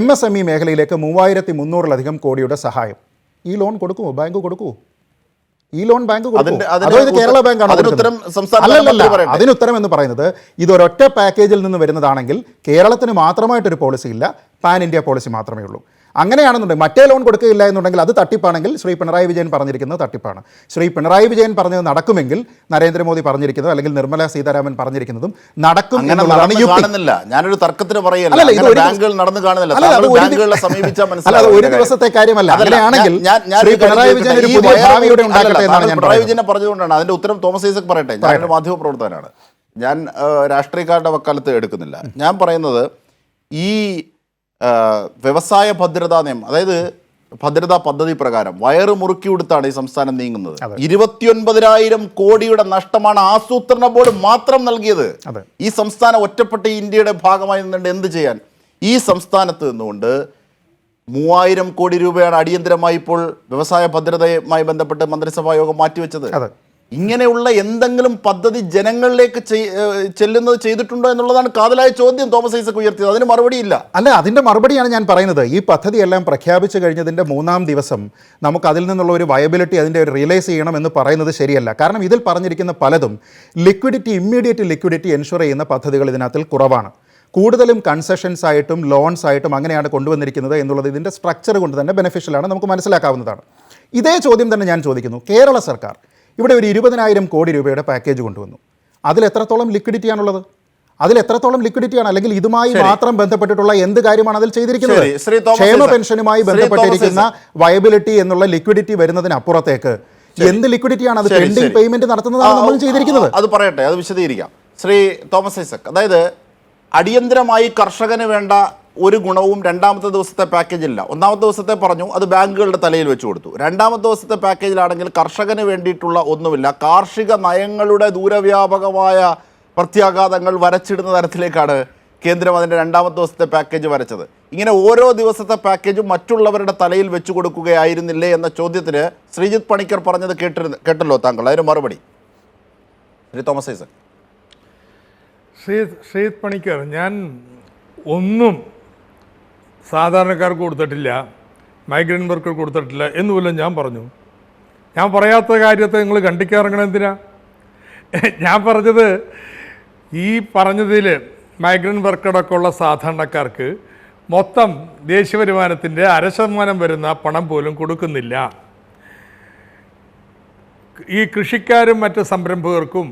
MSME മേഖലയിലേക്ക് 3300-ലധികം കോടിയുടെ സഹായം. ഈ ലോൺ കൊടുക്കുമോ? ബാങ്ക് കൊടുക്കുമോ? ഈ ലോൺ ബാങ്ക് കൊടുക്കുമോ? അതോ ഇത് കേരള ബാങ്കാണോ? അല്ലല്ല, അതിനുത്തരം എന്ന് പറയുന്നത് ഇതൊരൊറ്റ പാക്കേജിൽ നിന്ന് വരുന്നതാണെങ്കിൽ കേരളത്തിന് മാത്രമായിട്ടൊരു പോളിസി ഇല്ല, പാൻ ഇന്ത്യ പോളിസി മാത്രമേ ഉള്ളൂ. അങ്ങനെയാണെന്നുണ്ടെങ്കിൽ മറ്റേ ലോൺ കൊടുക്കുകയില്ല എന്നുണ്ടെങ്കിൽ അത് തട്ടിപ്പാണെങ്കിൽ ശ്രീ പിണറായി വിജയൻ പറഞ്ഞിരിക്കുന്നത് തട്ടിപ്പാണ്. ശ്രീ പിണറായി വിജയൻ പറഞ്ഞത് നടക്കുമെങ്കിൽ നരേന്ദ്രമോദി പറഞ്ഞിരിക്കുന്നത് അല്ലെങ്കിൽ നിർമ്മല സീതാരാമൻ പറഞ്ഞിരിക്കുന്നതും നടക്കും എന്നുള്ളതാണ് യുക്തി. ഞാനൊരു തർക്കത്തിന് പറയല്ല, ഒരു ദിവസത്തെ കാര്യമല്ല. അങ്ങനെയാണെങ്കിൽ ശ്രീ പിണറായി വിജയൻ ഒരു പുതിയ ഭാവിയുടെ ഉണ്ടാക്കട്ടെ എന്നാണ് ഞാൻ പിണറായി വിജയനെ പറഞ്ഞുകൊണ്ടാണ്. അതിന്റെ ഉത്തരം തോമസ് ഐസക് പറയട്ടെ. ഞാനൊരു മാധ്യമ പ്രവർത്തകനാണ്, ഞാൻ രാഷ്ട്രീയക്കാരുടെ വക്കാലത്ത് എടുക്കുന്നില്ല. ഞാൻ പറയുന്നത് ഈ വ്യവസായ ഭദ്രതാ നിയമം, അതായത് ഭദ്രതാ പദ്ധതി പ്രകാരം വയറ് മുറുക്കി കൊടുത്താണ് ഈ സംസ്ഥാനം നീങ്ങുന്നത്. 29,000 കോടിയുടെ നഷ്ടമാണ് ആസൂത്രണ ബോർഡ് മാത്രം നൽകിയത്. ഈ സംസ്ഥാനം ഒറ്റപ്പെട്ട് ഇന്ത്യയുടെ ഭാഗമായി നിന്നുകൊണ്ട് എന്ത് ചെയ്യാൻ? ഈ സംസ്ഥാനത്ത് നിന്നുകൊണ്ട് 3000 കോടി രൂപയാണ് അടിയന്തരമായി ഇപ്പോൾ വ്യവസായ ഭദ്രതയുമായി ബന്ധപ്പെട്ട് മന്ത്രിസഭാ യോഗം മാറ്റിവെച്ചത്. ഇങ്ങനെയുള്ള എന്തെങ്കിലും പദ്ധതി ജനങ്ങളിലേക്ക് ചെല്ലുന്നത് ചെയ്തിട്ടുണ്ടോ എന്നുള്ളതാണ് കാതലായ ചോദ്യം തോമസ് ഐസക് ഉയർത്തിയത്. അതിന് മറുപടിയില്ല. അല്ല, അതിൻ്റെ മറുപടിയാണ് ഞാൻ പറയുന്നത്. ഈ പദ്ധതിയെല്ലാം പ്രഖ്യാപിച്ചു കഴിഞ്ഞതിൻ്റെ 3-ാം ദിവസം നമുക്ക് അതിൽ നിന്നുള്ള ഒരു വയബിലിറ്റി, അതിൻ്റെ ഒരു റിയലൈസ് ചെയ്യണം എന്ന് പറയുന്നത് ശരിയല്ല. കാരണം ഇതിൽ പറഞ്ഞിരിക്കുന്ന പലതും ഇമ്മീഡിയറ്റ് ലിക്വിഡിറ്റി എൻഷുർ ചെയ്യുന്ന പദ്ധതികൾ ഇതിനകത്തിൽ കുറവാണ്. കൂടുതലും കൺസെഷൻസ് ആയിട്ടും ലോൺസ് ആയിട്ടും അങ്ങനെയാണ് കൊണ്ടുവന്നിരിക്കുന്നത് എന്നുള്ളത് ഇതിൻ്റെ സ്ട്രക്ചർ കൊണ്ട് തന്നെ ബെനിഫിഷ്യലാണ്, നമുക്ക് മനസ്സിലാക്കാവുന്നതാണ്. ഇതേ ചോദ്യം തന്നെ ഞാൻ ചോദിക്കുന്നു. കേരള സർക്കാർ ഇവിടെ ഒരു 20,000 കോടി രൂപയുടെ പാക്കേജ് കൊണ്ടുവന്നു. അതിൽ എത്രത്തോളം ലിക്വിഡിറ്റിയാണുള്ളത്? അല്ലെങ്കിൽ ഇതുമായി മാത്രം ബന്ധപ്പെട്ടിട്ടുള്ള എന്ത് കാര്യമാണ് അതിൽ ചെയ്തിരിക്കുന്നത്? ക്ഷേമ പെൻഷനുമായി ബന്ധപ്പെട്ടിരിക്കുന്ന വയബിലിറ്റി എന്നുള്ള ലിക്വിഡിറ്റി വരുന്നതിനപ്പുറത്തേക്ക് എന്ത് ലിക്വിഡിറ്റിയാണ്? അത് പെൻഡിംഗ് പേയ്മെന്റ് നടത്തുന്നതാണ് നമ്മൾ ചെയ്തിരിക്കുന്നത്. അത് പറയട്ടെ, അത് വിശദീകരിക്കാം. ശ്രീ തോമസ് ഐസക്, അതായത് അടിയന്തരമായി കർഷകന് വേണ്ട ഒരു ഗുണവും രണ്ടാമത്തെ ദിവസത്തെ പാക്കേജില്ല. ഒന്നാമത്തെ ദിവസത്തെ പറഞ്ഞു, അത് ബാങ്കുകളുടെ തലയിൽ വെച്ച് കൊടുത്തു. രണ്ടാമത്തെ ദിവസത്തെ പാക്കേജിലാണെങ്കിൽ കർഷകന് വേണ്ടിയിട്ടുള്ള ഒന്നുമില്ല. കാർഷിക നയങ്ങളുടെ ദൂരവ്യാപകമായ പ്രത്യാഘാതങ്ങൾ വരച്ചിടുന്ന തരത്തിലേക്കാണ് കേന്ദ്രം അതിൻ്റെ രണ്ടാമത്തെ ദിവസത്തെ പാക്കേജ് വരച്ചത്. ഇങ്ങനെ ഓരോ ദിവസത്തെ പാക്കേജും മറ്റുള്ളവരുടെ തലയിൽ വെച്ചു കൊടുക്കുകയായിരുന്നില്ലേ എന്ന ചോദ്യത്തിന് ശ്രീജിത്ത് പണിക്കർ പറഞ്ഞത് കേട്ടല്ലോ താങ്കൾ. അതിന് മറുപടി ശ്രീ തോമസ് ഐസക്. ശ്രീജിത്ത് പണിക്കർ, ഞാൻ ഒന്നും സാധാരണക്കാർക്ക് കൊടുത്തിട്ടില്ല, മൈഗ്രൻ്റ് വർക്കർക്ക് കൊടുത്തിട്ടില്ല എന്നുമില്ല ഞാൻ പറഞ്ഞു. ഞാൻ പറയാത്ത കാര്യത്തെ നിങ്ങൾ കണ്ടിക്കാറങ്ങണം എന്തിനാ? ഞാൻ പറഞ്ഞത് ഈ പറഞ്ഞതിൽ മൈഗ്രൻ്റ് വർക്കറൊക്കെ ഉള്ള സാധാരണക്കാർക്ക് മൊത്തം ദേശീയ വരുമാനത്തിൻ്റെ 0.5% വരുന്ന പണം പോലും കൊടുക്കുന്നില്ല. ഈ കൃഷിക്കാരും മറ്റ് സംരംഭകർക്കും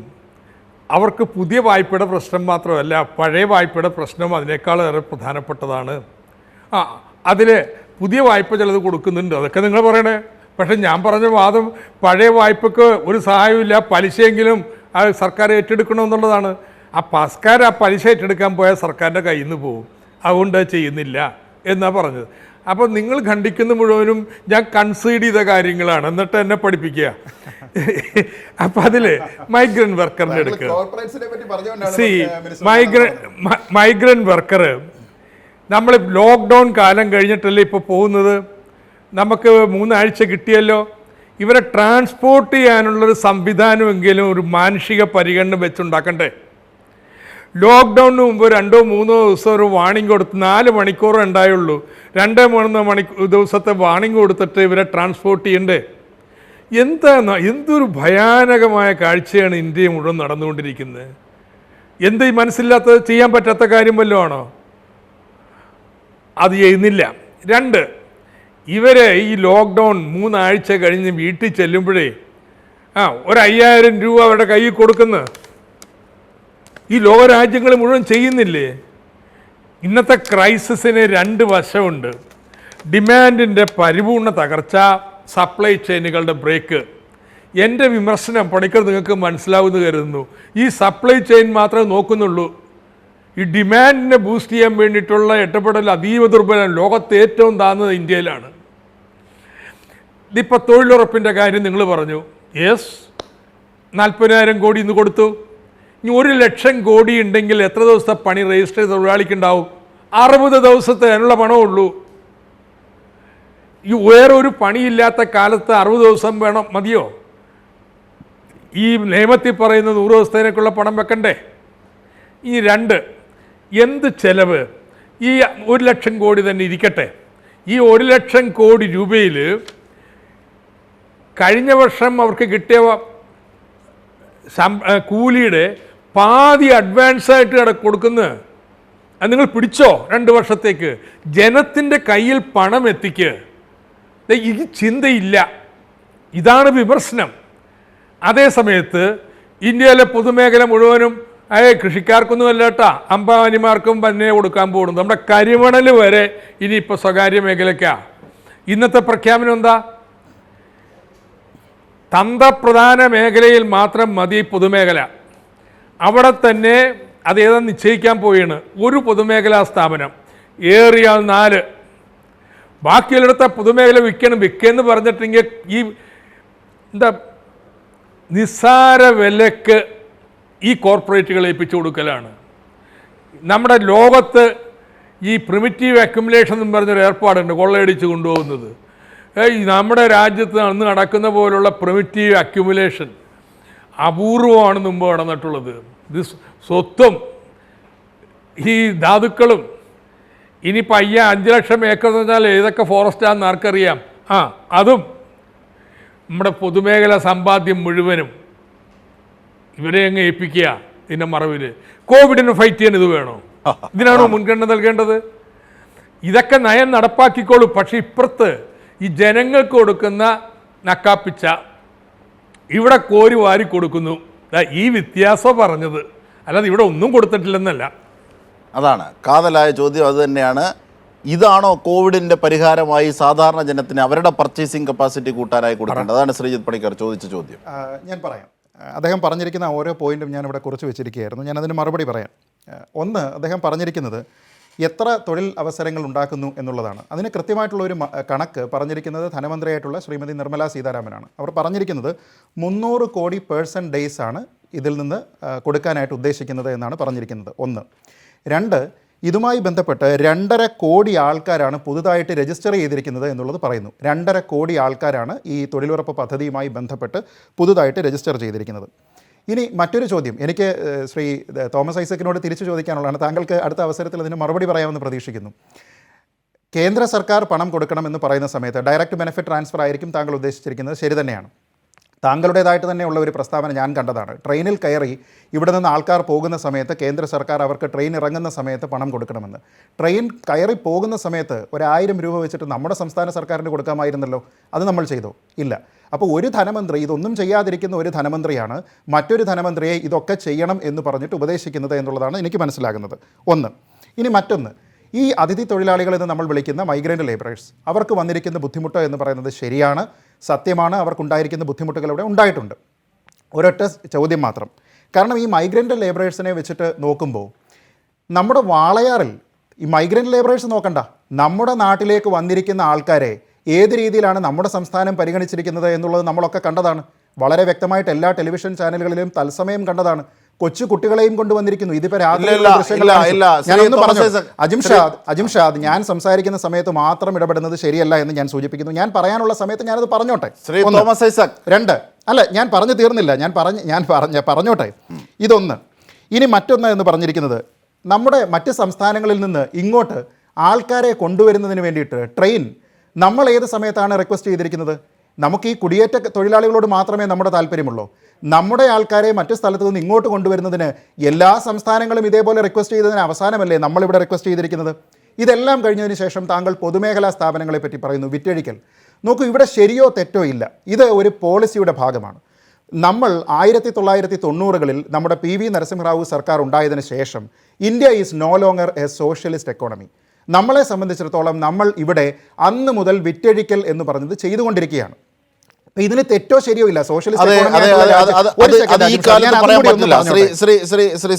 അവർക്ക് പുതിയ വായ്പയുടെ പ്രശ്നം മാത്രമല്ല, പഴയ വായ്പയുടെ പ്രശ്നം അതിനേക്കാളേറെ പ്രധാനപ്പെട്ടതാണ്. അതിൽ പുതിയ വായ്പ ചിലത് കൊടുക്കുന്നുണ്ട്, അതൊക്കെ നിങ്ങൾ പറയണേ. പക്ഷെ ഞാൻ പറഞ്ഞ വാദം പഴയ വായ്പക്ക് ഒരു സഹായമില്ല, പലിശയെങ്കിലും അത് സർക്കാർ ഏറ്റെടുക്കണമെന്നുള്ളതാണ്. ആ പലിശ ഏറ്റെടുക്കാൻ പോയാൽ സർക്കാരിൻ്റെ കയ്യിൽ നിന്ന് പോകും, അതുകൊണ്ട് ചെയ്യുന്നില്ല എന്നാണ് പറഞ്ഞത്. അപ്പോൾ നിങ്ങൾ ഖണ്ഡിക്കുന്ന മുഴുവനും ഞാൻ കൺസീഡ് ചെയ്ത കാര്യങ്ങളാണ്, എന്നിട്ട് എന്നെ പഠിപ്പിക്കുക. അപ്പം അതിൽ മൈഗ്രൻ്റ് വർക്കറിനെ എടുക്കുക. മൈഗ്രൻ്റ് വർക്കർ നമ്മൾ ലോക്ക്ഡൗൺ കാലം കഴിഞ്ഞിട്ടല്ലേ ഇപ്പോൾ പോകുന്നത്. നമുക്ക് 3 ആഴ്ച കിട്ടിയല്ലോ. ഇവരെ ട്രാൻസ്പോർട്ട് ചെയ്യാനുള്ളൊരു സംവിധാനമെങ്കിലും ഒരു മാനുഷിക പരിഗണന വെച്ചുണ്ടാക്കണ്ടേ? ലോക്ക്ഡൗണിന് മുമ്പ് 2-3 ദിവസം ഒരു വാണിംഗ് കൊടുത്ത് 4 മണിക്കൂറേ ഉണ്ടായുള്ളൂ. 2-3 ദിവസത്തെ വാണിംഗ് കൊടുത്തിട്ട് ഇവരെ ട്രാൻസ്പോർട്ട് ചെയ്യണ്ടേ? എന്തൊരു ഭയാനകമായ കാഴ്ചയാണ് ഇന്ത്യ മുഴുവൻ നടന്നുകൊണ്ടിരിക്കുന്നത്. എന്ത് ഈ മനസ്സില്ലാത്തത്? ചെയ്യാൻ പറ്റാത്ത കാര്യം വല്ലതും ആണോ? അത് ചെയ്യുന്നില്ല. 2, ഇവരെ ഈ ലോക്ക്ഡൗൺ 3 ആഴ്ച കഴിഞ്ഞ് വീട്ടിൽ ചെല്ലുമ്പോഴേ ഒരു 5000 രൂപ അവരുടെ കയ്യിൽ കൊടുക്കുന്നു. ഈ ലോകരാജ്യങ്ങൾ മുഴുവൻ ചെയ്യുന്നില്ലേ? ഇന്നത്തെ ക്രൈസിസിന് 2 വശമുണ്ട്. ഡിമാൻഡിൻ്റെ പരിപൂർണ തകർച്ച, സപ്ലൈ ചെയിനുകളുടെ ബ്രേക്ക്. എൻ്റെ വിമർശനം പണിക്കർ നിങ്ങൾക്ക് മനസ്സിലാവുമെന്ന് കരുതുന്നു. ഈ സപ്ലൈ ചെയിൻ മാത്രമേ നോക്കുന്നുള്ളൂ. ഈ ഡിമാൻഡിനെ ബൂസ്റ്റ് ചെയ്യാൻ വേണ്ടിയിട്ടുള്ള ഇടപെടൽ അതീവ ദുർബലം. ലോകത്ത് ഏറ്റവും താഴ്ന്നത് ഇന്ത്യയിലാണ്. ഇതിപ്പോൾ തൊഴിലുറപ്പിൻ്റെ കാര്യം നിങ്ങൾ പറഞ്ഞു. യെസ്, 40,000 കോടി ഇന്ന് കൊടുത്തു. ഇനി 1,00,000 കോടി ഉണ്ടെങ്കിൽ എത്ര ദിവസത്തെ പണി രജിസ്റ്റർ ചെയ്ത തൊഴിലാളിക്കുണ്ടാവും? 60 ദിവസത്തെ അതിനുള്ള പണമുള്ളൂ. ഈ വേറൊരു പണിയില്ലാത്ത കാലത്ത് 60 ദിവസം വേണം, മതിയോ? ഈ നിയമത്തിൽ പറയുന്ന 100 ദിവസത്തേക്കുള്ള പണം വെക്കണ്ടേ? ഈ 2, എന്ത് ചെലവ്? ഈ 1,00,000 കോടി തന്നെ ഇരിക്കട്ടെ. ഈ 1,00,000 കോടി രൂപയിൽ കഴിഞ്ഞ വർഷം അവർക്ക് കിട്ടിയ കൂലിയുടെ പാതി അഡ്വാൻസായിട്ട് കൊടുക്കുന്നത്. അത് നിങ്ങൾ പിടിച്ചോ 2 വർഷത്തേക്ക്. ജനത്തിൻ്റെ കയ്യിൽ പണം എത്തിക്ക്. ഈ ചിന്തയില്ല. ഇതാണ് വിമർശനം. അതേ സമയത്ത് ഇന്ത്യയിലെ പൊതുമേഖല മുഴുവനും കൃഷിക്കാർക്കൊന്നുമല്ല കേട്ടാ, അംബാനിമാർക്കും തന്നെ കൊടുക്കാൻ പോകുന്നു. നമ്മുടെ കരിമണൽ വരെ ഇനിയിപ്പോൾ സ്വകാര്യ മേഖലയ്ക്കാണ്. ഇന്നത്തെ പ്രഖ്യാപനം എന്താ? തന്ത്രപ്രധാന മേഖലയിൽ മാത്രം മതി പൊതുമേഖല. അവിടെ തന്നെ അതേതാ നിശ്ചയിക്കാൻ പോവുകയാണ്. ഒരു പൊതുമേഖലാ സ്ഥാപനം, ഏറിയാൽ 4. ബാക്കിയുള്ളിടത്ത പൊതുമേഖല വിൽക്കുകയെന്ന് പറഞ്ഞിട്ടെങ്കിൽ ഈ നിസ്സാര വിലക്ക് ഈ കോർപ്പറേറ്റുകളെ ഏൽപ്പിച്ചു കൊടുക്കലാണ്. നമ്മുടെ ലോകത്ത് ഈ പ്രിമിറ്റീവ് അക്യുമുലേഷൻ എന്ന് പറഞ്ഞൊരു ഏർപ്പാടുണ്ട്, കൊള്ളയടിച്ച് കൊണ്ടുപോകുന്നത്. നമ്മുടെ രാജ്യത്ത് അന്ന് നടക്കുന്ന പോലുള്ള പ്രിമിറ്റീവ് അക്യുമുലേഷൻ അപൂർവമാണ് മുമ്പ് നടന്നിട്ടുള്ളത്. ഇത് സ്വത്തും ഈ ധാതുക്കളും. ഇനിയിപ്പോൾ 5 ലക്ഷം ഏക്കർ എന്ന് പറഞ്ഞാൽ ഏതൊക്കെ ഫോറസ്റ്റാണെന്ന് ആർക്കറിയാം? അതും നമ്മുടെ പൊതുമേഖല സമ്പാദ്യം മുഴുവനും ഇവരെ അങ്ങ് ഏൽപ്പിക്കുക. ഇതിൻ്റെ മറവിൽ കോവിഡിന് ഫൈറ്റ് ചെയ്യാൻ ഇത് വേണോ? ഇതിനാണോ മുൻഗണന നൽകേണ്ടത്? ഇതൊക്കെ നയം നടപ്പാക്കിക്കോളൂ. പക്ഷേ ഇപ്പുറത്ത് ഈ ജനങ്ങൾക്ക് കൊടുക്കുന്ന നക്കാപ്പിച്ച ഇവിടെ കോരി വാരി കൊടുക്കുന്നു. ഈ വ്യത്യാസം പറഞ്ഞത്, അല്ലാതെ ഇവിടെ ഒന്നും കൊടുത്തിട്ടില്ലെന്നല്ല. അതാണ് കാതലായ ചോദ്യം. അത് തന്നെയാണ്. ഇതാണോ കോവിഡിൻ്റെ പരിഹാരമായി സാധാരണ ജനത്തിന് അവരുടെ പർച്ചേസിംഗ് കപ്പാസിറ്റി കൂട്ടാനായി കൊടുക്കേണ്ടത്? അതാണ് ശ്രീജിത്ത് പണിക്കർ ചോദിച്ച ചോദ്യം. ഞാൻ പറയാം. അദ്ദേഹം പറഞ്ഞിരിക്കുന്ന ഓരോ പോയിന്റും ഞാനിവിടെ കുറിച്ച് വെച്ചിരിക്കുകയായിരുന്നു. ഞാനതിന് മറുപടി പറയാം. ഒന്ന്, അദ്ദേഹം പറഞ്ഞിരിക്കുന്നത് എത്ര തൊഴിൽ അവസരങ്ങൾ ഉണ്ടാക്കുന്നു എന്നുള്ളതാണ്. അതിന് കൃത്യമായിട്ടുള്ള ഒരു കണക്ക് പറഞ്ഞിരിക്കുന്നത് ധനമന്ത്രിയായിട്ടുള്ള ശ്രീമതി നിർമ്മല സീതാരാമനാണ്. അവർ പറഞ്ഞിരിക്കുന്നത് 300 കോടി പേഴ്സൺ ഡേയ്സ് ആണ് ഇതിൽ നിന്ന് കൊടുക്കാനായിട്ട് ഉദ്ദേശിക്കുന്നത് എന്നാണ് പറഞ്ഞിരിക്കുന്നത്. 1. 2, ഇതുമായി ബന്ധപ്പെട്ട് 2.5 കോടി ആൾക്കാരാണ് പുതുതായിട്ട് രജിസ്റ്റർ ചെയ്തിരിക്കുന്നത് എന്നുള്ളത് പറയുന്നു. 2.5 കോടി ആൾക്കാരാണ് ഈ തൊഴിലുറപ്പ് പദ്ധതിയുമായി ബന്ധപ്പെട്ട് പുതുതായിട്ട് രജിസ്റ്റർ ചെയ്തിരിക്കുന്നത്. ഇനി മറ്റൊരു ചോദ്യം എനിക്ക് ശ്രീ തോമസ് ഐസക്കിനോട് തിരിച്ചു ചോദിക്കാനുള്ളതാണ്. താങ്കൾക്ക് അടുത്ത അവസരത്തിൽ അതിന് മറുപടി പറയാമെന്ന് പ്രതീക്ഷിക്കുന്നു. കേന്ദ്ര സർക്കാർ പണം കൊടുക്കണമെന്ന് പറയുന്ന സമയത്ത് ഡയറക്റ്റ് ബെനിഫിറ്റ് ട്രാൻസ്ഫർ ആയിരിക്കും താങ്കൾ ഉദ്ദേശിച്ചിരിക്കുന്നത്. ശരി തന്നെയാണ്. താങ്കളുടേതായിട്ട് തന്നെയുള്ള ഒരു പ്രസ്താവന ഞാൻ കണ്ടതാണ്. ട്രെയിനിൽ കയറി ഇവിടെ നിന്ന് ആൾക്കാർ പോകുന്ന സമയത്ത് കേന്ദ്ര സർക്കാർ അവർക്ക് ട്രെയിൻ ഇറങ്ങുന്ന സമയത്ത് പണം കൊടുക്കണമെന്ന്. ട്രെയിൻ കയറി പോകുന്ന സമയത്ത് 1,000 രൂപ വെച്ചിട്ട് നമ്മുടെ സംസ്ഥാന സർക്കാരിന് കൊടുക്കാമായിരുന്നല്ലോ. അത് നമ്മൾ ചെയ്തോ? ഇല്ല. അപ്പോൾ ഒരു ധനമന്ത്രി, ഇതൊന്നും ചെയ്യാതിരിക്കുന്ന ഒരു ധനമന്ത്രിയാണ് മറ്റൊരു ധനമന്ത്രിയെ ഇതൊക്കെ ചെയ്യണം എന്ന് പറഞ്ഞിട്ട് ഉപദേശിക്കുന്നത് എന്നുള്ളതാണ് എനിക്ക് മനസ്സിലാകുന്നത്. 1. ഇനി മറ്റൊന്ന്, ഈ അതിഥി തൊഴിലാളികളെന്ന് നമ്മൾ വിളിക്കുന്ന മൈഗ്രൻ്റ് ലേബറേഴ്സ് അവർക്ക് വന്നിരിക്കുന്ന ബുദ്ധിമുട്ട് എന്ന് പറയുന്നത് ശരിയാണ്, സത്യമാണ്. അവർക്കുണ്ടായിരിക്കുന്ന ബുദ്ധിമുട്ടുകൾ ഇവിടെ ഉണ്ടായിട്ടുണ്ട്. ഒരൊറ്റ ചോദ്യം മാത്രം. കാരണം ഈ മൈഗ്രൻ്റ് ലേബറേഴ്സിനെ വെച്ചിട്ട് നോക്കുമ്പോൾ നമ്മുടെ വാളയാറിൽ ഈ മൈഗ്രൻ്റ് ലേബറേഴ്സ് നോക്കണ്ട, നമ്മുടെ നാട്ടിലേക്ക് വന്നിരിക്കുന്ന ആൾക്കാരെ ഏത് രീതിയിലാണ് നമ്മുടെ സംസ്ഥാനം പരിഗണിച്ചിരിക്കുന്നത് എന്നുള്ളത് നമ്മളൊക്കെ കണ്ടതാണ്. വളരെ വ്യക്തമായിട്ട് എല്ലാ ടെലിവിഷൻ ചാനലുകളിലും തത്സമയം കണ്ടതാണ്. കൊച്ചു കുട്ടികളെയും കൊണ്ടുവന്നിരിക്കുന്നു. ഇതിപ്പോൾ അജിംഷാദ് ഞാൻ സംസാരിക്കുന്ന സമയത്ത് മാത്രം ഇടപെടുന്നത് ശരിയല്ല എന്ന് ഞാൻ സൂചിപ്പിക്കുന്നു. ഞാൻ പറയാനുള്ള സമയത്ത് ഞാനത് പറഞ്ഞോട്ടെ. രണ്ട് അല്ല, ഞാൻ പറഞ്ഞു തീർന്നില്ല, പറഞ്ഞോട്ടെ. ഇതൊന്ന്. ഇനി മറ്റൊന്ന് എന്ന് പറഞ്ഞിരിക്കുന്നത്, നമ്മുടെ മറ്റ് സംസ്ഥാനങ്ങളിൽ നിന്ന് ഇങ്ങോട്ട് ആൾക്കാരെ കൊണ്ടുവരുന്നതിന് വേണ്ടിയിട്ട് ട്രെയിൻ നമ്മൾ ഏത് സമയത്താണ് റിക്വസ്റ്റ് ചെയ്തിരിക്കുന്നത്? നമുക്ക് ഈ കുടിയേറ്റ തൊഴിലാളികളോട് മാത്രമേ നമ്മുടെ താല്പര്യമുള്ളൂ. നമ്മുടെ ആൾക്കാരെ മറ്റു സ്ഥലത്ത് നിന്ന് ഇങ്ങോട്ട് കൊണ്ടുവരുന്നതിന് എല്ലാ സംസ്ഥാനങ്ങളും ഇതേപോലെ റിക്വസ്റ്റ് ചെയ്തതിന് അവസാനമല്ലേ നമ്മളിവിടെ റിക്വസ്റ്റ് ചെയ്തിരിക്കുന്നത്? ഇതെല്ലാം കഴിഞ്ഞതിന് ശേഷം താങ്കൾ പൊതുമേഖലാ സ്ഥാപനങ്ങളെ പറ്റി പറയുന്നു, വിറ്റഴിക്കൽ. നോക്കൂ, ഇവിടെ ശരിയോ തെറ്റോ ഇല്ല, ഇത് ഒരു പോളിസിയുടെ ഭാഗമാണ്. നമ്മൾ 1990കളിൽ നമ്മുടെ PV നരസിംഹറാവു സർക്കാർ ഉണ്ടായതിനു ശേഷം India is no longer a socialist economy. നമ്മളെ സംബന്ധിച്ചിടത്തോളം നമ്മൾ ഇവിടെ അന്ന് മുതൽ വിറ്റഴിക്കൽ എന്ന് പറഞ്ഞത് ചെയ്തുകൊണ്ടിരിക്കുകയാണ്. ഇതിന് തെറ്റോ ശരിയോ ഇല്ല. സോഷ്യലിസ്റ്റ്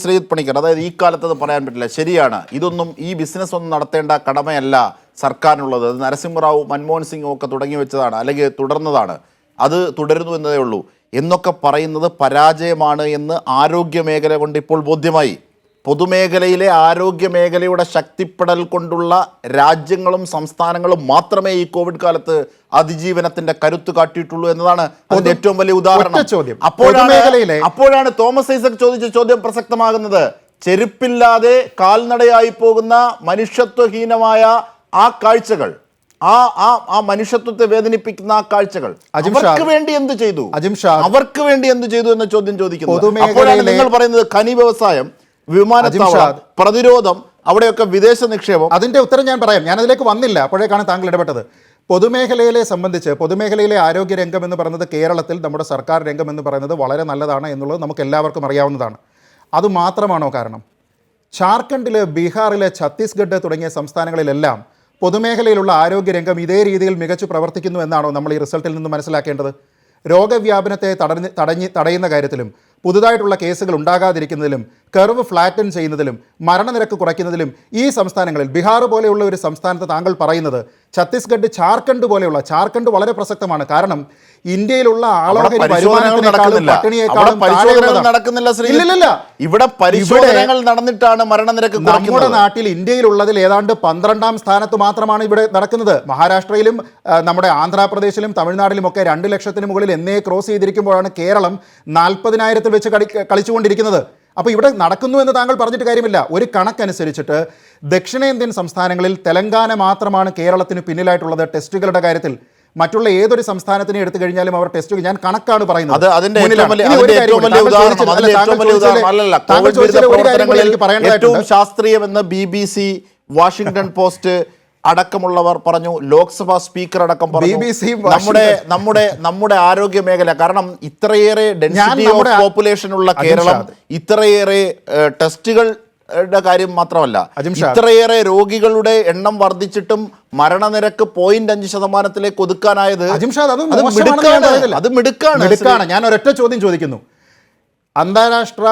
ശ്രീ പണിക്കർ, അതായത് ഈ കാലത്ത് അത് പറയാൻ പറ്റില്ല. ശരിയാണ്, ഇതൊന്നും ഈ ബിസിനസ് ഒന്നും നടത്തേണ്ട കടമയല്ല സർക്കാരിനുള്ളത്. അത് നരസിംഹറാവു, മൻമോഹൻ സിംഗും ഒക്കെ തുടങ്ങി വെച്ചതാണ്, അല്ലെങ്കിൽ തുടർന്നതാണ്, അത് തുടരുന്നു എന്നതേ ഉള്ളൂ എന്നൊക്കെ പറയുന്നത് പരാജയമാണ് എന്ന് ആരോഗ്യ മേഖല കൊണ്ട് ഇപ്പോൾ ബോധ്യമായി. പൊതുമേഖലയിലെ ആരോഗ്യ മേഖലയുടെ ശക്തിപ്പെടൽ കൊണ്ടുള്ള രാജ്യങ്ങളും സംസ്ഥാനങ്ങളും മാത്രമേ ഈ കോവിഡ് കാലത്ത് അതിജീവനത്തിന്റെ കരുത്ത് കാട്ടിയിട്ടുള്ളൂ എന്നതാണ് അതിന്റെ ഏറ്റവും വലിയ ഉദാഹരണം. അപ്പോഴാണ് തോമസ് ഐസക് ചോദിച്ച ചോദ്യം പ്രസക്തമാകുന്നത്. ചെരുപ്പില്ലാതെ കാൽനടയായി പോകുന്ന മനുഷ്യത്വഹീനമായ ആ കാഴ്ചകൾ, ആ മനുഷ്യത്വത്തെ വേദനിപ്പിക്കുന്ന ആ കാഴ്ചകൾ, അവർക്ക് വേണ്ടി എന്ത് ചെയ്തു എന്ന ചോദ്യം ചോദിക്കുന്നു. അപ്പോഴാണ് നിങ്ങൾ പറയുന്നത് ഖനി വ്യവസായം, വിമാനത്താവളം, പ്രതിരോധം, അവിടെയൊക്കെ വിദേശ നിക്ഷേപം. അതിന്റെ ഉത്തരം ഞാൻ പറയാം. ഞാൻ അതിലേക്ക് വന്നില്ല, അപ്പോഴേക്കാണ് താങ്കൾ ഇടപെട്ടത്. പൊതുമേഖലയെ സംബന്ധിച്ച് പൊതുമേഖലയിലെ ആരോഗ്യ രംഗം എന്ന് പറയുന്നത് കേരളത്തിൽ നമ്മുടെ സർക്കാർ രംഗം എന്ന് പറയുന്നത് വളരെ നല്ലതാണ് എന്നുള്ളത് നമുക്ക് എല്ലാവർക്കും അറിയാവുന്നതാണ്. അതുമാത്രമാണോ കാരണം? ജാർഖണ്ഡിൽ, ബീഹാറിൽ, ഛത്തീസ്ഗഡ് തുടങ്ങിയ സംസ്ഥാനങ്ങളിലെല്ലാം പൊതുമേഖലയിലുള്ള ആരോഗ്യരംഗം ഇതേ രീതിയിൽ മികച്ചു പ്രവർത്തിക്കുന്നു എന്നാണോ നമ്മൾ ഈ റിസൾട്ടിൽ നിന്ന് മനസ്സിലാക്കേണ്ടത്? രോഗവ്യാപനത്തെ തടയുന്ന കാര്യത്തിലും പുതുതായിട്ടുള്ള കേസുകൾ ഉണ്ടാകാതിരിക്കുന്നതിലും കർവ് ഫ്ലാറ്റൻ ചെയ്യുന്നതിലും മരണനിരക്ക് കുറയ്ക്കുന്നതിലും ഈ സംസ്ഥാനങ്ങളിൽ, ബീഹാർ പോലെയുള്ള ഒരു സംസ്ഥാനത്ത് താങ്കൾ പറയുന്നത് ഛത്തീസ്ഗഡ്, ജാർഖണ്ഡ് പോലെയുള്ള, ജാർഖണ്ഡ് വളരെ പ്രസക്തമാണ്. കാരണം ഇന്ത്യയിലുള്ള ആളോഹരി വരുമാനത്തിനേക്കാളും പട്ടിണിയേക്കാളും ഇവിടെ പരിശോധനകൾ നടന്നിട്ടാണ് മരണനിരക്ക്. നമ്മുടെ നാട്ടിൽ ഇന്ത്യയിലുള്ളതിൽ ഏതാണ്ട് 12ാം സ്ഥാനത്ത് മാത്രമാണ് ഇവിടെ നടക്കുന്നത്. മഹാരാഷ്ട്രയിലും നമ്മുടെ ആന്ധ്രാപ്രദേശിലും തമിഴ്നാട്ടിലും ഒക്കെ 2 ലക്ഷത്തിന് മുകളിൽ എന്നേ ക്രോസ് ചെയ്തിരിക്കുമ്പോഴാണ് കേരളം 40,000-ൽ വെച്ച് കളിച്ചുകൊണ്ടിരിക്കുന്നത്. അപ്പോൾ ഇവിടെ നടക്കുന്നു എന്ന് താങ്കൾ പറഞ്ഞിട്ട് കാര്യമില്ല. ഒരു കണക്കനുസരിച്ചിട്ട് ദക്ഷിണേന്ത്യൻ സംസ്ഥാനങ്ങളിൽ തെലങ്കാന മാത്രമാണ് കേരളത്തിന് പിന്നിലായിട്ടുള്ളത് ടെസ്റ്റുകളുടെ കാര്യത്തിൽ. മറ്റുള്ള ഏതൊരു സംസ്ഥാനത്തിനെ എടുത്തു കഴിഞ്ഞാലും അവർ ടെസ്റ്റ്, ഞാൻ കണക്കാണ് പറയുന്നത്. ഏറ്റവും ശാസ്ത്രീയമെന്ന് BBC, വാഷിംഗ്ടൺ പോസ്റ്റ് അടക്കമുള്ളവർ പറഞ്ഞു, ലോക്സഭാ സ്പീക്കർ അടക്കം പറഞ്ഞു. നമ്മുടെ ആരോഗ്യ മേഖല, കാരണം ഇത്രയേറെ ഡെൻസിറ്റി ഓഫ് പോപ്പുലേഷൻ ഉള്ള കേരളം, ഇത്രയേറെ ടെസ്റ്റുകൾ കാര്യം മാത്രമല്ല, ഇത്രയേറെ രോഗികളുടെ എണ്ണം വർദ്ധിച്ചിട്ടും മരണനിരക്ക് 0.5% ഒതുക്കാനായത് അത് മിടുക്കാണ്. ഞാൻ ഒരൊറ്റ ചോദ്യം ചോദിക്കുന്നു. അന്താരാഷ്ട്ര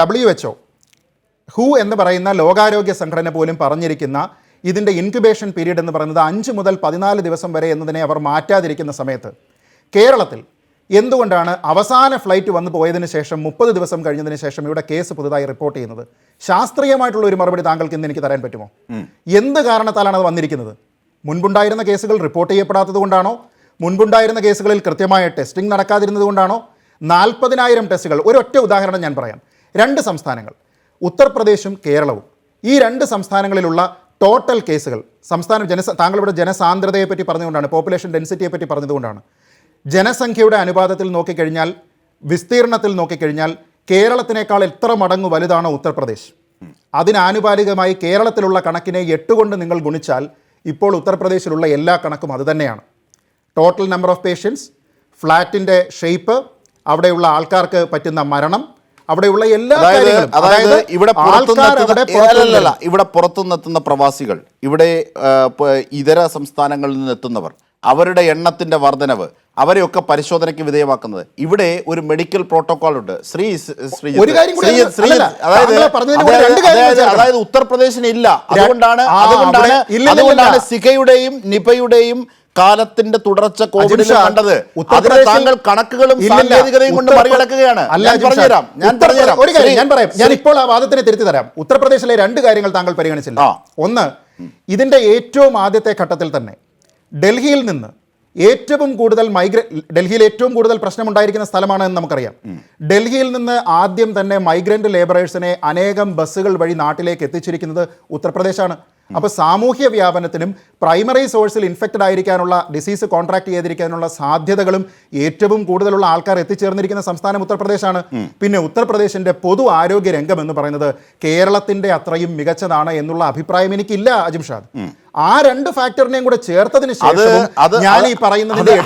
WHO എന്ന് പറയുന്ന ലോകാരോഗ്യ സംഘടന പോലും പറഞ്ഞിരിക്കുന്ന ഇതിൻ്റെ ഇൻക്യുബേഷൻ പീരീഡ് എന്ന് പറയുന്നത് 5 മുതൽ 14 ദിവസം വരെ എന്നതിനെ അവർ മാറ്റാതിരിക്കുന്ന സമയത്ത് കേരളത്തിൽ എന്തുകൊണ്ടാണ് അവസാന ഫ്ലൈറ്റ് വന്നു പോയതിന് ശേഷം 30 ദിവസം കഴിഞ്ഞതിന് ശേഷം ഇവിടെ കേസ് പുതുതായി റിപ്പോർട്ട് ചെയ്യുന്നത്? ശാസ്ത്രീയമായിട്ടുള്ള ഒരു മറുപടി താങ്കൾക്ക് ഇന്ന് എനിക്ക് തരാൻ പറ്റുമോ? എന്ത് കാരണത്താലാണ് അത് വന്നിരിക്കുന്നത്? മുൻപുണ്ടായിരുന്ന കേസുകൾ റിപ്പോർട്ട് ചെയ്യപ്പെടാത്തത് കൊണ്ടാണോ? മുൻപുണ്ടായിരുന്ന കേസുകളിൽ കൃത്യമായ ടെസ്റ്റിംഗ് നടക്കാതിരുന്നത് കൊണ്ടാണോ? 40,000 ടെസ്റ്റുകൾ. ഒരൊറ്റ ഉദാഹരണം ഞാൻ പറയാം. 2 സംസ്ഥാനങ്ങൾ, ഉത്തർപ്രദേശും കേരളവും, ഈ 2 സംസ്ഥാനങ്ങളിലുള്ള ടോട്ടൽ കേസുകൾ, താങ്കളിവിടെ ജനസാന്ദ്രതയെ പറ്റി പറഞ്ഞുകൊണ്ടാണ്, പോപ്പുലേഷൻ ഡെൻസിറ്റിയെ പറ്റി പറഞ്ഞതുകൊണ്ടാണ്. ജനസംഖ്യയുടെ അനുപാതത്തിൽ നോക്കിക്കഴിഞ്ഞാൽ, വിസ്തീർണത്തിൽ നോക്കിക്കഴിഞ്ഞാൽ കേരളത്തിനേക്കാൾ എത്ര മടങ്ങ് വലുതാണോ ഉത്തർപ്രദേശ്? അതിനാനുപാതികമായി കേരളത്തിലുള്ള കണക്കിനെ 8 കൊണ്ട് നിങ്ങൾ ഗുണിച്ചാൽ ഇപ്പോൾ ഉത്തർപ്രദേശിലുള്ള എല്ലാ കണക്കും അതുതന്നെയാണ്. ടോട്ടൽ നമ്പർ ഓഫ് പേഷ്യൻസ്, ഫ്ലാറ്റിൻ്റെ ഷേപ്പ്, അവിടെയുള്ള ആൾക്കാർക്ക് പറ്റുന്ന മരണം, അവിടെയുള്ള എല്ലാ അതായത് കാര്യങ്ങളും, അതായത് ഇവിടെ ഇവിടെ പുറത്തുനിന്നെത്തുന്ന പ്രവാസികൾ, ഇവിടെ ഇതര സംസ്ഥാനങ്ങളിൽ നിന്ന് എത്തുന്നവർ, അവരുടെ എണ്ണത്തിന്റെ വർധനവ്, അവരെയൊക്കെ പരിശോധനയ്ക്ക് വിധേയമാക്കുന്നത്. ഇവിടെ ഒരു മെഡിക്കൽ പ്രോട്ടോകോൾ ഉണ്ട്. അതായത് ഉത്തർപ്രദേശിന് ഇല്ല. അതുകൊണ്ടാണ് സിഖയുടെയും നിപയുടെയും കാലത്തിന്റെ തുടർച്ച കോവിഡിൽ കണ്ടത്. അതിനെ താങ്കൾ കണക്കുകളും സാങ്കേതികതയും കൊണ്ട് മറികടക്കുകയാണ്. ഞാൻ ഇപ്പോൾ ആ വാദത്തിനെ തിരുത്തി തരാം. ഉത്തർപ്രദേശിലെ രണ്ട് കാര്യങ്ങൾ താങ്കൾ പരിഗണിച്ചില്ല. ഒന്ന്, ഇതിന്റെ ഏറ്റവും ആദ്യത്തെ ഘട്ടത്തിൽ തന്നെ ഡൽഹിയിൽ നിന്ന് ഡൽഹിയിൽ ഏറ്റവും കൂടുതൽ പ്രശ്നമുണ്ടായിരിക്കുന്ന സ്ഥലമാണ് എന്ന് നമുക്കറിയാം. ഡൽഹിയിൽ നിന്ന് ആദ്യം തന്നെ മൈഗ്രന്റ് ലേബറേഴ്സിനെ അനേകം ബസ്സുകൾ വഴി നാട്ടിലേക്ക് എത്തിച്ചിരിക്കുന്നത് ഉത്തർപ്രദേശാണ്. അപ്പോൾ സാമൂഹ്യ വ്യാപനത്തിനും പ്രൈമറി സോഴ്സിൽ ഇൻഫെക്റ്റഡ് ആയിരിക്കാനുള്ള, ഡിസീസ് കോൺട്രാക്ട് ചെയ്തിരിക്കാനുള്ള സാധ്യതകളും ഏറ്റവും കൂടുതലുള്ള ആൾക്കാർ എത്തിച്ചേർന്നിരിക്കുന്ന സംസ്ഥാനം ഉത്തർപ്രദേശാണ്. പിന്നെ ഉത്തർപ്രദേശിന്റെ പൊതു ആരോഗ്യ രംഗം എന്ന് പറയുന്നത് കേരളത്തിന്റെ അത്രയും മികച്ചതാണ് എന്നുള്ള അഭിപ്രായം എനിക്കില്ല അജിംഷാദ്. ആ രണ്ട് ഫാക്ടറിനെയും കൂടെ ചേർത്തതിന് ശേഷം ഞാൻ ഈ പറയുന്നതിന്റെ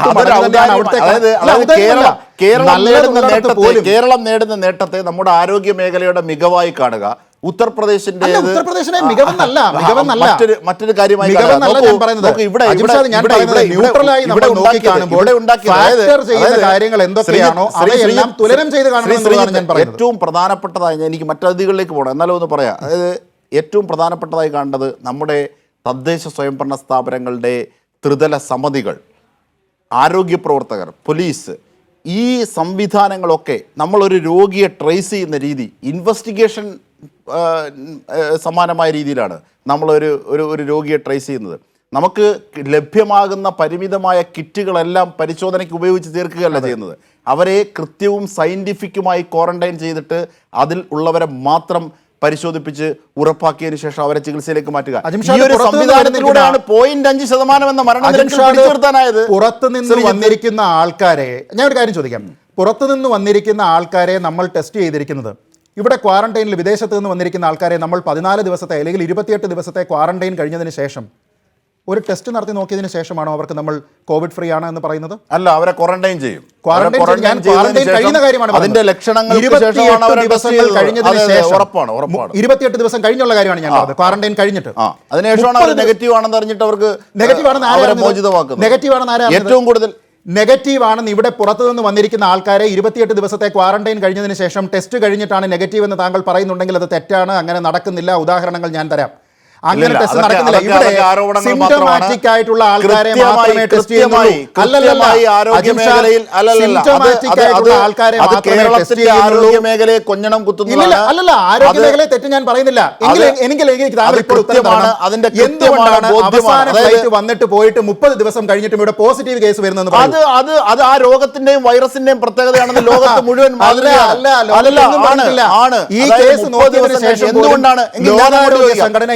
കേരളം നേടുന്ന നേട്ടത്തെ നമ്മുടെ ആരോഗ്യ മേഖലയുടെ മികവായി കാണുക. ഉത്തർപ്രദേശിന്റെ മറ്റൊരു കാര്യമായി ഏറ്റവും പ്രധാനപ്പെട്ടതായി, എനിക്ക് മറ്റതിഥികളിലേക്ക് പോകണം, എന്നാലും ഒന്ന് പറയാം. അതായത് ഏറ്റവും പ്രധാനപ്പെട്ടതായി കാണേണ്ടത് നമ്മുടെ തദ്ദേശ സ്വയംഭരണ സ്ഥാപനങ്ങളുടെ ത്രിതല സമിതികൾ, ആരോഗ്യ പ്രവർത്തകർ, പോലീസ്, ഈ സംവിധാനങ്ങളൊക്കെ നമ്മളൊരു രോഗിയെ ട്രേസ് ചെയ്യുന്ന രീതി, ഇൻവെസ്റ്റിഗേഷൻ സമാനമായ രീതിയിലാണ് നമ്മളൊരു രോഗിയെ ട്രേസ് ചെയ്യുന്നത്. നമുക്ക് ലഭ്യമാകുന്ന പരിമിതമായ കിറ്റുകളെല്ലാം പരിശോധനയ്ക്ക് ഉപയോഗിച്ച് തീർക്കുകയല്ല ചെയ്യുന്നത്. അവരെ കൃത്യവും സയൻറ്റിഫിക്കുമായി ക്വാറന്റൈൻ ചെയ്തിട്ട് അതിൽ ഉള്ളവരെ മാത്രം പരിശോധിപ്പിച്ച് ഉറപ്പാക്കിയതിനു ശേഷം അവരെ ചികിത്സയിലേക്ക് മാറ്റുക. ഈ ഒരു സംവിധാനത്തിലൂടെയാണ് 0.5% എന്ന മരണനിരക്ക് പുറത്തുനിന്ന് വന്നിരിക്കുന്ന ആൾക്കാരെ, ഞാൻ ഒരു കാര്യം ചോദിക്കാം, പുറത്തുനിന്ന് വന്നിരിക്കുന്ന ആൾക്കാരെ നമ്മൾ ടെസ്റ്റ് ചെയ്തിരിക്കുന്നത്, ഇവിടെ ക്വാറന്റൈനിൽ വിദേശത്ത് നിന്ന് വന്നിരിക്കുന്ന ആൾക്കാരെ നമ്മൾ 14 ദിവസത്തെ അല്ലെങ്കിൽ 28 ദിവസത്തെ ക്വാറന്റൈൻ കഴിഞ്ഞതിന് ശേഷം ഒരു ടെസ്റ്റ് നടത്തി നോക്കിയതിന് ശേഷമാണോ അവർക്ക് നമ്മൾ കോവിഡ് ഫ്രീ ആണ് എന്ന് പറയുന്നത്? അല്ല, അവരെ ക്വാറന്റൈൻ ചെയ്യും. കഴിയുന്ന കാര്യമാണ്, അതിന്റെ ലക്ഷണങ്ങൾ 28 ദിവസങ്ങൾ കഴിഞ്ഞതിന് ശേഷം, 28 ദിവസം കഴിഞ്ഞുള്ള കാര്യമാണ് ഞാൻ പറഞ്ഞത്. ക്വാറന്റൈൻ കഴിഞ്ഞിട്ട് അതിനുശേഷമാണ് നെഗറ്റീവ് ആണെന്ന് അറിഞ്ഞിട്ട് അവർക്ക് നെഗറ്റീവ് ആണെന്ന് ഏറ്റവും കൂടുതൽ നെഗറ്റീവ് ആണെന്ന് ഇവിടെ പുറത്തുനിന്ന് വന്നിരിക്കുന്ന ആൾക്കാരെ 28 ദിവസത്തെ ക്വാറന്റൈൻ കഴിഞ്ഞതിന് ശേഷം ടെസ്റ്റ് കഴിഞ്ഞിട്ടാണ് നെഗറ്റീവ് എന്ന് താങ്കൾ പറയുന്നുണ്ടെങ്കിൽ അത് തെറ്റാണ്. അങ്ങനെ നടക്കുന്നില്ല. ഉദാഹരണങ്ങൾ ഞാൻ തരാം. അങ്ങനെ ടെസ്റ്റ് നടക്കുന്നില്ല. ഇവിടെ സിംപ്റ്റമാറ്റിക് ആയിട്ടുള്ള ആൾക്കാരെ മാത്രമേ ടെസ്റ്റ് ചെയ്യുന്നുള്ളൂ. ആരോഗ്യ മേഖലയെ കൊഞ്ഞണം കുത്തുന്നു. അല്ലല്ല, ആരോഗ്യ മേഖലയെ തെറ്റ് ഞാൻ പറയുന്നില്ല. എന്തുകൊണ്ടാണ് അവസാന ഫ്ലൈറ്റ് വന്നിട്ട് പോയിട്ട് 30 ദിവസം കഴിഞ്ഞിട്ടും ഇവിടെ പോസിറ്റീവ് കേസ് വരുന്നത്? അത് ആ രോഗത്തിന്റെയും വൈറസിന്റെയും പ്രത്യേകതയാണെന്ന് ലോകത്ത് മുഴുവൻ ഈ കേസ് നോക്കിയതിനു ശേഷം എന്തുകൊണ്ടാണ് സംഘടന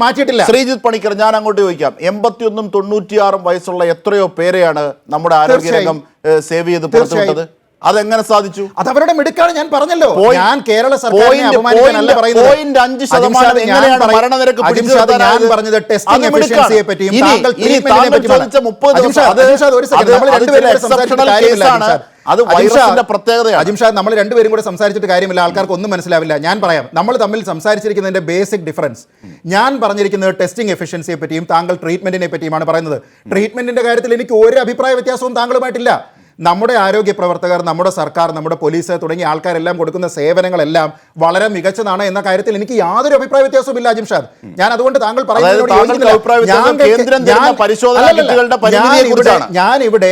മാറ്റിയിട്ടില്ല? ശ്രീജിത്ത് പണിക്കർ, ഞാൻ അങ്ങോട്ട് ചോദിക്കാം. 81 96 വയസ്സുള്ള എത്രയോ പേരെയാണ് നമ്മുടെ ആരോഗ്യരംഗം സേവ് ചെയ്ത് പുറത്തുവിട്ടത്? അതെങ്ങനെ സാധിച്ചു? അത് അവരുടെ മിടുക്കാണ്. ഞാൻ പറഞ്ഞല്ലോ, ഞാൻ കേരള സർക്കാരിനെ അപമാനിക്കാനല്ല പറയുന്നത്. 0.5% എങ്ങനെയാണ് മരണനിരക്ക് പിടിച്ചു നിർത്താൻ? ഞാൻ പറഞ്ഞത് ടെസ്റ്റിംഗ് എഫിഷ്യൻസിയെ പറ്റിയും താങ്കൾ ട്രീറ്റ്മെന്റിനെ പറ്റിയും. അത് വൈറസിന്റെ പ്രത്യേകതയാണ്. അജിംഷാദ്, നമ്മൾ രണ്ടുപേരും കൂടെ സംസാരിച്ചിട്ട് കാര്യമില്ല, ആൾക്കാർക്ക് ഒന്നും മനസ്സിലാവില്ല. ഞാൻ പറയാം, നമ്മൾ തമ്മിൽ സംസാരിച്ചിരിക്കുന്നതിന്റെ ബേസിക് ഡിഫറൻസ്. ഞാൻ പറഞ്ഞിരിക്കുന്നത് ടെസ്റ്റിംഗ് എഫിഷ്യൻസിയെ പറ്റിയും താങ്കൾ ട്രീറ്റ്മെന്റിനെ പറ്റിയുമാണ് പറയുന്നത്. ട്രീറ്റ്മെന്റിന്റെ കാര്യത്തിൽ എനിക്ക് ഒരു അഭിപ്രായ വ്യത്യാസവും താങ്കളുമായിട്ടില്ല. നമ്മുടെ ആരോഗ്യ പ്രവർത്തകർ, നമ്മുടെ സർക്കാർ, നമ്മുടെ പോലീസ് തുടങ്ങിയ ആൾക്കാരെല്ലാം കൊടുക്കുന്ന സേവനങ്ങളെല്ലാം വളരെ മികച്ചതാണ് എന്ന കാര്യത്തിൽ എനിക്ക് യാതൊരു അഭിപ്രായ വ്യത്യാസവും ഇല്ല അജിംഷാദ്. ഞാൻ അതുകൊണ്ട് താങ്കൾ ഞാൻ ഇവിടെ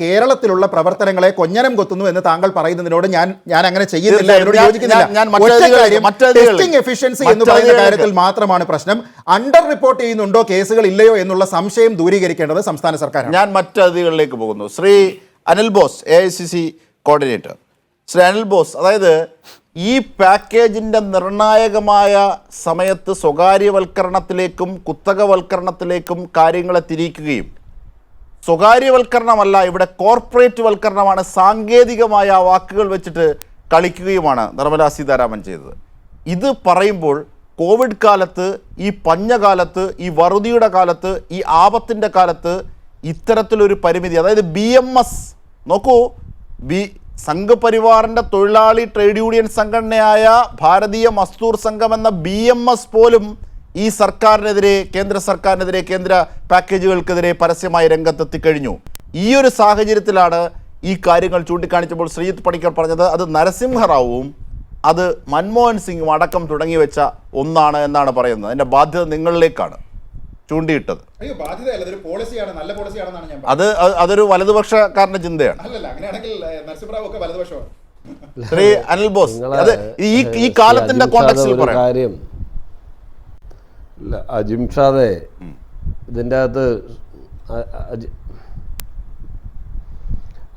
കേരളത്തിലുള്ള പ്രവർത്തനങ്ങളെ കൊഞ്ഞനം കൊത്തുന്നു എന്ന് താങ്കൾ പറയുന്നതിനോട് ഞാൻ അങ്ങനെ ചെയ്യുന്നില്ല, എന്നോട് യോജിക്കുന്നില്ല. ടെസ്റ്റിംഗ് എഫിഷ്യൻസി എന്ന് പറയുന്ന കാര്യത്തിൽ മാത്രമാണ് പ്രശ്നം. അണ്ടർ റിപ്പോർട്ട് ചെയ്യുന്നുണ്ടോ, കേസുകൾ ഇല്ലയോ എന്നുള്ള സംശയം ദൂരീകരിക്കേണ്ടത് സംസ്ഥാന സർക്കാർ. ഞാൻ മറ്റ് അതിഥികളിലേക്ക് പോകുന്നു. Shri Anil boss, AICC coordinator. Shri Anil boss, അതായത് ഈ പാക്കേജിൻ്റെ നിർണായകമായ സമയത്ത് സ്വകാര്യവൽക്കരണത്തിലേക്കും കുത്തകവൽക്കരണത്തിലേക്കും കാര്യങ്ങളെ തിരിക്കുകയും, സ്വകാര്യവൽക്കരണമല്ല ഇവിടെ കോർപ്പറേറ്റ് വൽക്കരണമാണ്, സാങ്കേതികമായ ആ വാക്കുകൾ വെച്ചിട്ട് കളിക്കുകയുമാണ് നിർമ്മലാ സീതാരാമൻ ചെയ്തത്. ഇത് പറയുമ്പോൾ കോവിഡ് കാലത്ത്, ഈ പഞ്ഞകാലത്ത്, ഈ വറുതിയുടെ കാലത്ത്, ഈ ആപത്തിൻ്റെ കാലത്ത് ഇത്തരത്തിലൊരു പരിമിതി, അതായത് BMS നോക്കൂ, സംഘ് പരിവാറിന്റെ തൊഴിലാളി ട്രേഡ് യൂണിയൻ സംഘടനയായ ഭാരതീയ മസ്ദൂർ സംഘം എന്ന BMS പോലും ഈ സർക്കാരിനെതിരെ, കേന്ദ്ര സർക്കാരിനെതിരെ, കേന്ദ്ര പാക്കേജുകൾക്കെതിരെ പരസ്യമായി രംഗത്തെത്തിക്കഴിഞ്ഞു. ഈ ഒരു സാഹചര്യത്തിലാണ് ഈ കാര്യങ്ങൾ ചൂണ്ടിക്കാണിച്ചപ്പോൾ ശ്രീജിത്ത് പണിക്കർ പറഞ്ഞത് അത് നരസിംഹറാവുവും അത് മൻമോഹൻ സിംഗും അടക്കം തുടങ്ങി വെച്ച ഒന്നാണ് എന്നാണ് പറയുന്നത്. അതിൻ്റെ ബാധ്യത നിങ്ങളിലേക്കാണ് ചൂണ്ടിയിട്ടത്. അയ്യോ, ബാധ്യതയല്ല, അതൊരു പോളിസിയാണ്, നല്ല പോളിസിയാണെന്നാണ് ഞാൻ അതൊരു വലതുപക്ഷക്കാരൻ്റെ ചിന്തയാണ്. അല്ലല്ല, അങ്ങനെയാണെങ്കിൽ നരസിംഹറാവു ഒക്കെ വലതുപക്ഷമാണ്. ശ്രീ അനിൽ ബോസ്, അത് ഈ കാലത്തിന്റെ കോണ്ടെക്സ്റ്റിൽ പറയാം. കാര്യം അജിംഷാദെ, ഇതിൻ്റെ അകത്ത്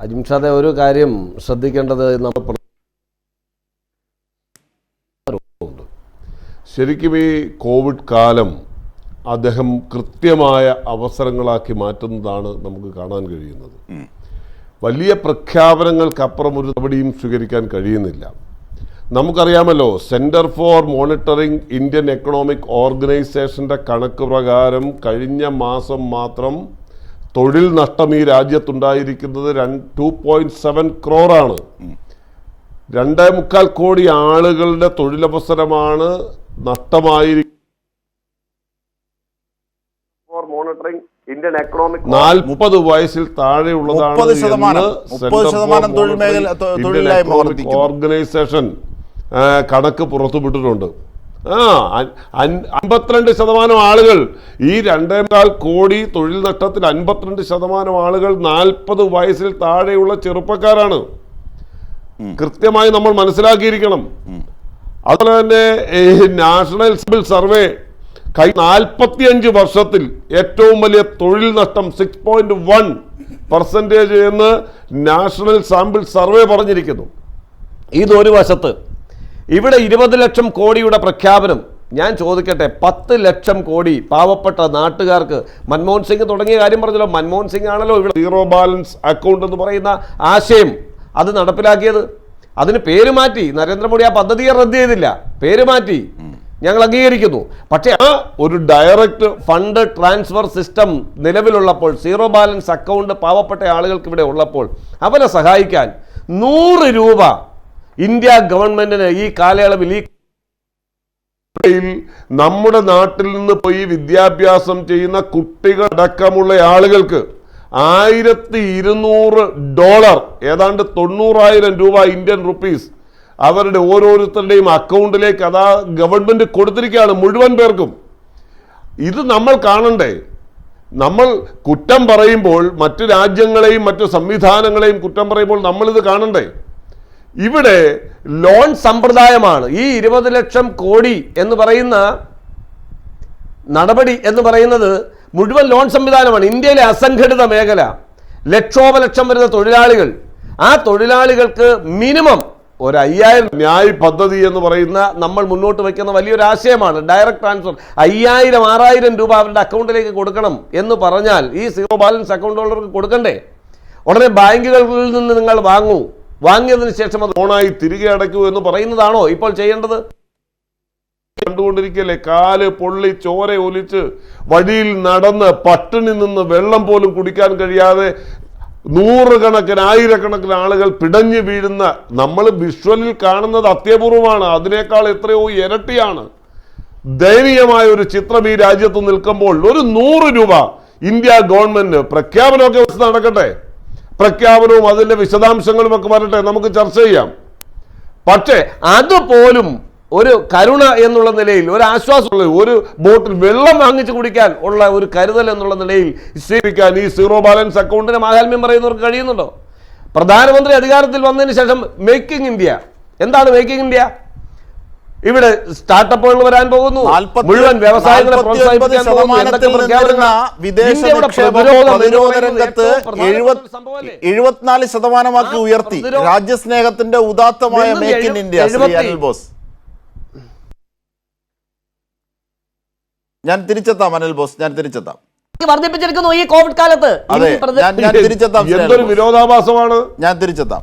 അജിംഷാദെ ഒരു കാര്യം ശ്രദ്ധിക്കേണ്ടത് നമ്മൾ ശരിക്കും ഈ കോവിഡ് കാലം അദ്ദേഹം കൃത്യമായ അവസരങ്ങളാക്കി മാറ്റുന്നതാണ് നമുക്ക് കാണാൻ കഴിയുന്നത്. വലിയ പ്രഖ്യാപനങ്ങൾക്കപ്പുറം ഒരു നടപടിയും സ്വീകരിക്കാൻ കഴിയുന്നില്ല. നമുക്കറിയാമല്ലോ, centre for monitoring Indian economic ഓർഗനൈസേഷൻ്റെ കണക്ക് പ്രകാരം കഴിഞ്ഞ മാസം മാത്രം തൊഴിൽ നഷ്ടം ഈ രാജ്യത്തുണ്ടായിരിക്കുന്നത് 2.7 crore. 2.25 കോടി ആളുകളുടെ തൊഴിലവസരമാണ് നഷ്ടമായിരിക്കുന്നത്. 40 വയസ്സിൽ താഴെയുള്ളതാണ് ഓർഗനൈസേഷൻ കണക്ക് പുറത്തുവിട്ടിട്ടുണ്ട്. 52% ആളുകൾ, ഈ 2.25 കോടി തൊഴിൽ നഷ്ടത്തിൽ 52% ആളുകൾ 40 വയസ്സിൽ താഴെയുള്ള ചെറുപ്പക്കാരാണ്. കൃത്യമായി നമ്മൾ മനസ്സിലാക്കിയിരിക്കണം. അതുപോലെ തന്നെ നാഷണൽ സിവിൽ സർവേ 45 വർഷത്തിൽ ഏറ്റവും വലിയ തൊഴിൽ നഷ്ടം 6.1% എന്ന് നാഷണൽ സാമ്പിൾ സർവേ പറഞ്ഞിരിക്കുന്നു. ഇതൊരു വശത്ത്. ഇവിടെ 20 ലക്ഷം കോടിയുടെ പ്രഖ്യാപനം. ഞാൻ ചോദിക്കട്ടെ, 10 ലക്ഷം കോടി പാവപ്പെട്ട നാട്ടുകാർക്ക് മൻമോഹൻ സിംഗ് തുടങ്ങിയ കാര്യം പറഞ്ഞല്ലോ. മൻമോഹൻ സിംഗ് ആണല്ലോ ഇവിടെ സീറോ ബാലൻസ് അക്കൗണ്ട് എന്ന് പറയുന്ന ആശയം അത് നടപ്പിലാക്കിയത്. അതിന് പേര് മാറ്റി. നരേന്ദ്രമോദി ആ പദ്ധതിയെ റദ്ദ് ചെയ്തില്ല, പേര് മാറ്റി. ഞങ്ങൾ അംഗീകരിക്കുന്നു. പക്ഷേ ആ ഒരു ഡയറക്റ്റ് ഫണ്ട് ട്രാൻസ്ഫർ സിസ്റ്റം നിലവിലുള്ളപ്പോൾ, സീറോ ബാലൻസ് അക്കൗണ്ട് പാവപ്പെട്ട ആളുകൾക്ക് ഇവിടെ ഉള്ളപ്പോൾ അവരെ സഹായിക്കാൻ 100 രൂപ ഇന്ത്യ ഗവൺമെന്റിന് ഈ കാലയളവിൽ നമ്മുടെ നാട്ടിൽ നിന്ന് പോയി വിദ്യാഭ്യാസം ചെയ്യുന്ന കുട്ടികളടക്കമുള്ള ആളുകൾക്ക് $1200, ഏതാണ്ട് 90,000 രൂപ ഇന്ത്യൻ റുപ്പീസ് അവരുടെ ഓരോരുത്തരുടെയും അക്കൗണ്ടിലേക്ക് അതാ ഗവൺമെന്റ് കൊടുത്തിരിക്കുകയാണ് മുഴുവൻ പേർക്കും. ഇത് നമ്മൾ കാണണ്ടേ? നമ്മൾ കുറ്റം പറയുമ്പോൾ, മറ്റു രാജ്യങ്ങളെയും മറ്റു സംവിധാനങ്ങളെയും കുറ്റം പറയുമ്പോൾ നമ്മളിത് കാണണ്ടേ? ഇവിടെ ലോൺ സമ്പ്രദായമാണ് ഈ 20 ലക്ഷം കോടി എന്ന് പറയുന്ന നടപടി എന്ന് പറയുന്നത്. മുഴുവൻ ലോൺ സംവിധാനമാണ്. ഇന്ത്യയിലെ അസംഘടിത മേഖല, ലക്ഷോപലക്ഷം വരുന്ന തൊഴിലാളികൾ, ആ തൊഴിലാളികൾക്ക് മിനിമം ഒരു 5000 ന്യായ് പദ്ധതി എന്ന് പറയുന്ന നമ്മൾ മുന്നോട്ട് വയ്ക്കുന്ന വലിയൊരു ആശയമാണ്. ഡയറക്റ്റ് ട്രാൻസ്ഫർ 5000-6000 രൂപ അവരുടെ അക്കൗണ്ടിലേക്ക് കൊടുക്കണം എന്ന് പറഞ്ഞാൽ ഈ സീറോ ബാലൻസ് അക്കൗണ്ട് ഹോൾഡർക്ക് കൊടുക്കണ്ടേ? ഉടനെ ബാങ്കുകളിൽ നിന്ന് നിങ്ങൾ വാങ്ങിയതിന് ശേഷം അത് ലോണായി തിരികെ അടയ്ക്കൂ എന്ന് പറയുന്നതാണോ ഇപ്പോൾ ചെയ്യേണ്ടത്? കണ്ടുകൊണ്ടിരിക്കല്ലേ, കാല് പൊള്ളി ചോര ഒലിച്ച് വഴിയിൽ നടന്ന് പട്ടിണി നിന്ന് വെള്ളം പോലും കുടിക്കാൻ കഴിയാതെ 100 ആയിരക്കണക്കിന് ആളുകൾ പിടഞ്ഞു വീഴുന്ന നമ്മൾ വിഷ്വലിൽ കാണുന്നത് അത്യപൂർവമാണ്. അതിനേക്കാൾ എത്രയോ ഇരട്ടിയാണ് ദയനീയമായ ഒരു ചിത്രം ഈ രാജ്യത്ത് നിൽക്കുമ്പോൾ ഒരു 100 രൂപ ഇന്ത്യ ഗവൺമെന്റ് പ്രഖ്യാപനമൊക്കെ നടക്കട്ടെ, പ്രഖ്യാപനവും അതിന്റെ വിശദാംശങ്ങളും ഒക്കെ വരട്ടെ, നമുക്ക് ചർച്ച ചെയ്യാം. പക്ഷേ അതുപോലും ഒരു കരുണ എന്നുള്ള നിലയിൽ, ഒരു ആശ്വാസമുള്ള ഒരു ബോട്ടിൽ വെള്ളം വാങ്ങിച്ചു കുടിക്കാൻ ഉള്ള ഒരു കരുതൽ എന്നുള്ള നിലയിൽ സ്വീകരിക്കാൻ ഈ സീറോ ബാലൻസ് അക്കൗണ്ടിന് മാഹാത്മ്യം പറയുന്നവർക്ക് കഴിയുന്നുണ്ടോ? പ്രധാനമന്ത്രി അധികാരത്തിൽ വന്നതിന് ശേഷം മേക്കിംഗ് ഇന്ത്യ, എന്താണ് മേക്കിംഗ് ഇന്ത്യ? ഇവിടെ സ്റ്റാർട്ടപ്പുകൾ വരാൻ പോകുന്നു, മുഴുവൻ വ്യവസായങ്ങളെ പ്രോത്സാഹിപ്പിക്കാൻ പോകുന്നു. 74% ഉയർത്തി. രാജ്യസ്നേഹത്തിന്റെ ഉദാത്തമായ make in India. Anil boss, ഞാൻ തിരിച്ചെത്താം. വർദ്ധിപ്പിച്ചിരിക്കുന്നു ഈ കോവിഡ് കാലത്ത്. എന്തൊരു വിരോധാഭാസമാണ്. ഞാൻ തിരിച്ചെത്താം.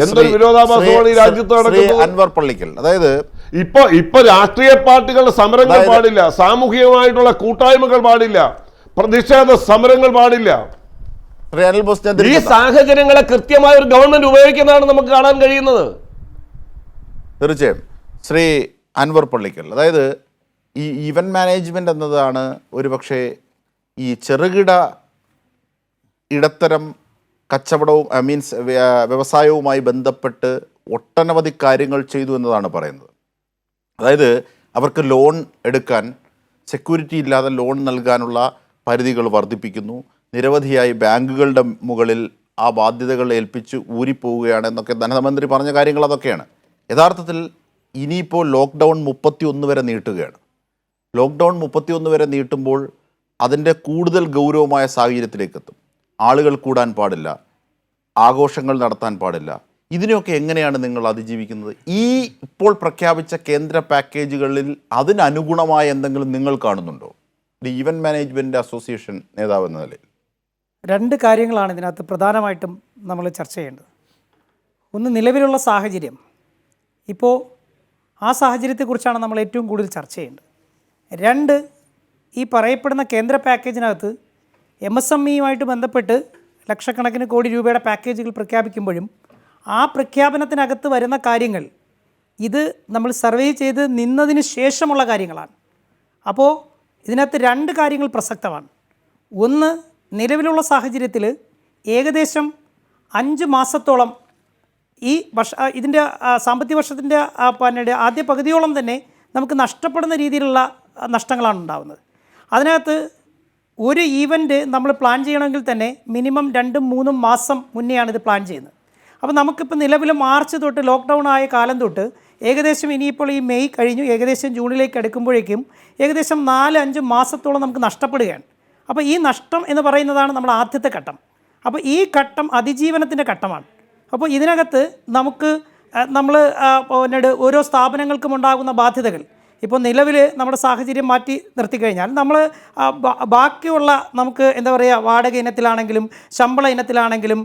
എന്തൊരു വിരോധാഭാസമാണ് ഈ രാജ്യത്ത് നടക്കുന്നത്. അൻവർ പള്ളിക്കൽ, അതായത് ഇപ്പൊ രാഷ്ട്രീയ പാർട്ടികളുടെ സമരങ്ങൾ പാടില്ല, സാമൂഹികമായിട്ടുള്ള കൂട്ടായ്മകൾ പാടില്ല, പ്രതിഷേധ സമരങ്ങൾ പാടില്ല. ശ്രീ അനിൽ ബോസ് ഞാൻ ഈ തിരിച്ചെത്താം. സാഹചര്യങ്ങളെ കൃത്യമായ ഒരു ഗവൺമെന്റ് ഉപയോഗിക്കുന്നതാണ് നമുക്ക് കാണാൻ കഴിയുന്നത്. തീർച്ചയായും ശ്രീ അൻവർ പള്ളിക്കൽ, അതായത് ഈ ഈവന്റ് മാനേജ്മെന്റ് എന്നതാണ് ഒരുപക്ഷെ ഈ ചെറുകിട ഇടത്തരം കച്ചവടവും മീൻസ് വ്യവസായവുമായി ബന്ധപ്പെട്ട് ഒട്ടനവധി കാര്യങ്ങൾ ചെയ്തു എന്നതാണ് പറയുന്നത്. അതായത് അവർക്ക് ലോൺ എടുക്കാൻ സെക്യൂരിറ്റി ഇല്ലാതെ ലോൺ നൽകാനുള്ള പരിധികൾ വർദ്ധിപ്പിക്കുന്നു, നിരവധിയായി ബാങ്കുകളുടെ മുകളിൽ ആ ബാധ്യതകൾ ഏൽപ്പിച്ച് ഊരിപ്പോവുകയാണ് എന്നൊക്കെ ധനമന്ത്രി പറഞ്ഞ കാര്യങ്ങൾ അതൊക്കെയാണ്. യഥാർത്ഥത്തിൽ ഇനിയിപ്പോൾ ലോക്ക്ഡൗൺ 31 വരെ നീട്ടുകയാണ്. ലോക്ക്ഡൗൺ 31 വരെ നീട്ടുമ്പോൾ അതിൻ്റെ കൂടുതൽ ഗൗരവമായ സാഹചര്യത്തിലേക്ക് എത്തും. ആളുകൾ കൂടാൻ പാടില്ല, ആഘോഷങ്ങൾ നടത്താൻ പാടില്ല. ഇതിനെയൊക്കെ എങ്ങനെയാണ് നിങ്ങൾ അതിജീവിക്കുന്നത്? ഈ ഇപ്പോൾ പ്രഖ്യാപിച്ച കേന്ദ്ര പാക്കേജുകളിൽ അതിനനുഗുണമായ എന്തെങ്കിലും നിങ്ങൾ കാണുന്നുണ്ടോ ദി ഈവന്റ് മാനേജ്മെൻറ്റ് അസോസിയേഷൻ നേതാവ് എന്ന നിലയിൽ? രണ്ട് കാര്യങ്ങളാണ് ഇതിനകത്ത് പ്രധാനമായിട്ടും നമ്മൾ ചർച്ച ചെയ്യേണ്ടത്. ഒന്ന്, നിലവിലുള്ള സാഹചര്യം. ഇപ്പോൾ ആ സാഹചര്യത്തെക്കുറിച്ചാണ് നമ്മൾ ഏറ്റവും കൂടുതൽ ചർച്ച ചെയ്യേണ്ടത്. രണ്ട്, ഈ പറയപ്പെടുന്ന കേന്ദ്ര പാക്കേജിനകത്ത് MSMEയുമായിട്ട് ബന്ധപ്പെട്ട് ലക്ഷക്കണക്കിന് കോടി രൂപയുടെ പാക്കേജുകൾ പ്രഖ്യാപിക്കുമ്പോഴും ആ പ്രഖ്യാപനത്തിനകത്ത് വരുന്ന കാര്യങ്ങൾ ഇത് നമ്മൾ സർവേ ചെയ്ത് നിന്നതിന് ശേഷമുള്ള കാര്യങ്ങളാണ്. അപ്പോൾ ഇതിനകത്ത് രണ്ട് കാര്യങ്ങൾ പ്രസക്തമാണ്. ഒന്ന്, നിലവിലുള്ള സാഹചര്യത്തിൽ ഏകദേശം 5 മാസത്തോളം ഈ ഇതിൻ്റെ സാമ്പത്തിക വർഷത്തിൻ്റെ ആദ്യ പകുതിയോളം തന്നെ നമുക്ക് നഷ്ടപ്പെടുന്ന രീതിയിലുള്ള നഷ്ടങ്ങളാണ് ഉണ്ടാകുന്നത്. അതിനകത്ത് ഒരു ഈവൻറ്റ് നമ്മൾ പ്ലാൻ ചെയ്യണമെങ്കിൽ തന്നെ മിനിമം 2-3 മാസം മുന്നെയാണ് ഇത് പ്ലാൻ ചെയ്യുന്നത്. അപ്പോൾ നമുക്കിപ്പോൾ നിലവിൽ മാർച്ച് തൊട്ട് ലോക്ക്ഡൗൺ ആയ കാലം തൊട്ട് ഏകദേശം ഇനിയിപ്പോൾ ഈ മെയ് കഴിഞ്ഞു, ഏകദേശം ജൂണിലേക്ക് അടുക്കുമ്പോഴേക്കും ഏകദേശം 4-5 മാസത്തോളം നമുക്ക് നഷ്ടപ്പെടുകയാണ്. അപ്പോൾ ഈ നഷ്ടം എന്ന് പറയുന്നതാണ് നമ്മുടെ ആദ്യത്തെ ഘട്ടം. അപ്പോൾ ഈ ഘട്ടം അതിജീവനത്തിൻ്റെ ഘട്ടമാണ്. അപ്പോൾ ഇതിനകത്ത് നമുക്ക് നമ്മൾ ഓരോ സ്ഥാപനങ്ങൾക്കും ഉണ്ടാകുന്ന ബാധ്യതകൾ ഇപ്പോൾ നിലവിൽ നമ്മുടെ സാഹചര്യം മാറ്റി നിർത്തിക്കഴിഞ്ഞാൽ നമ്മൾ ബാക്കിയുള്ള നമുക്ക് എന്താ പറയുക, വാടക ഇനത്തിലാണെങ്കിലും ശമ്പള ഇനത്തിലാണെങ്കിലും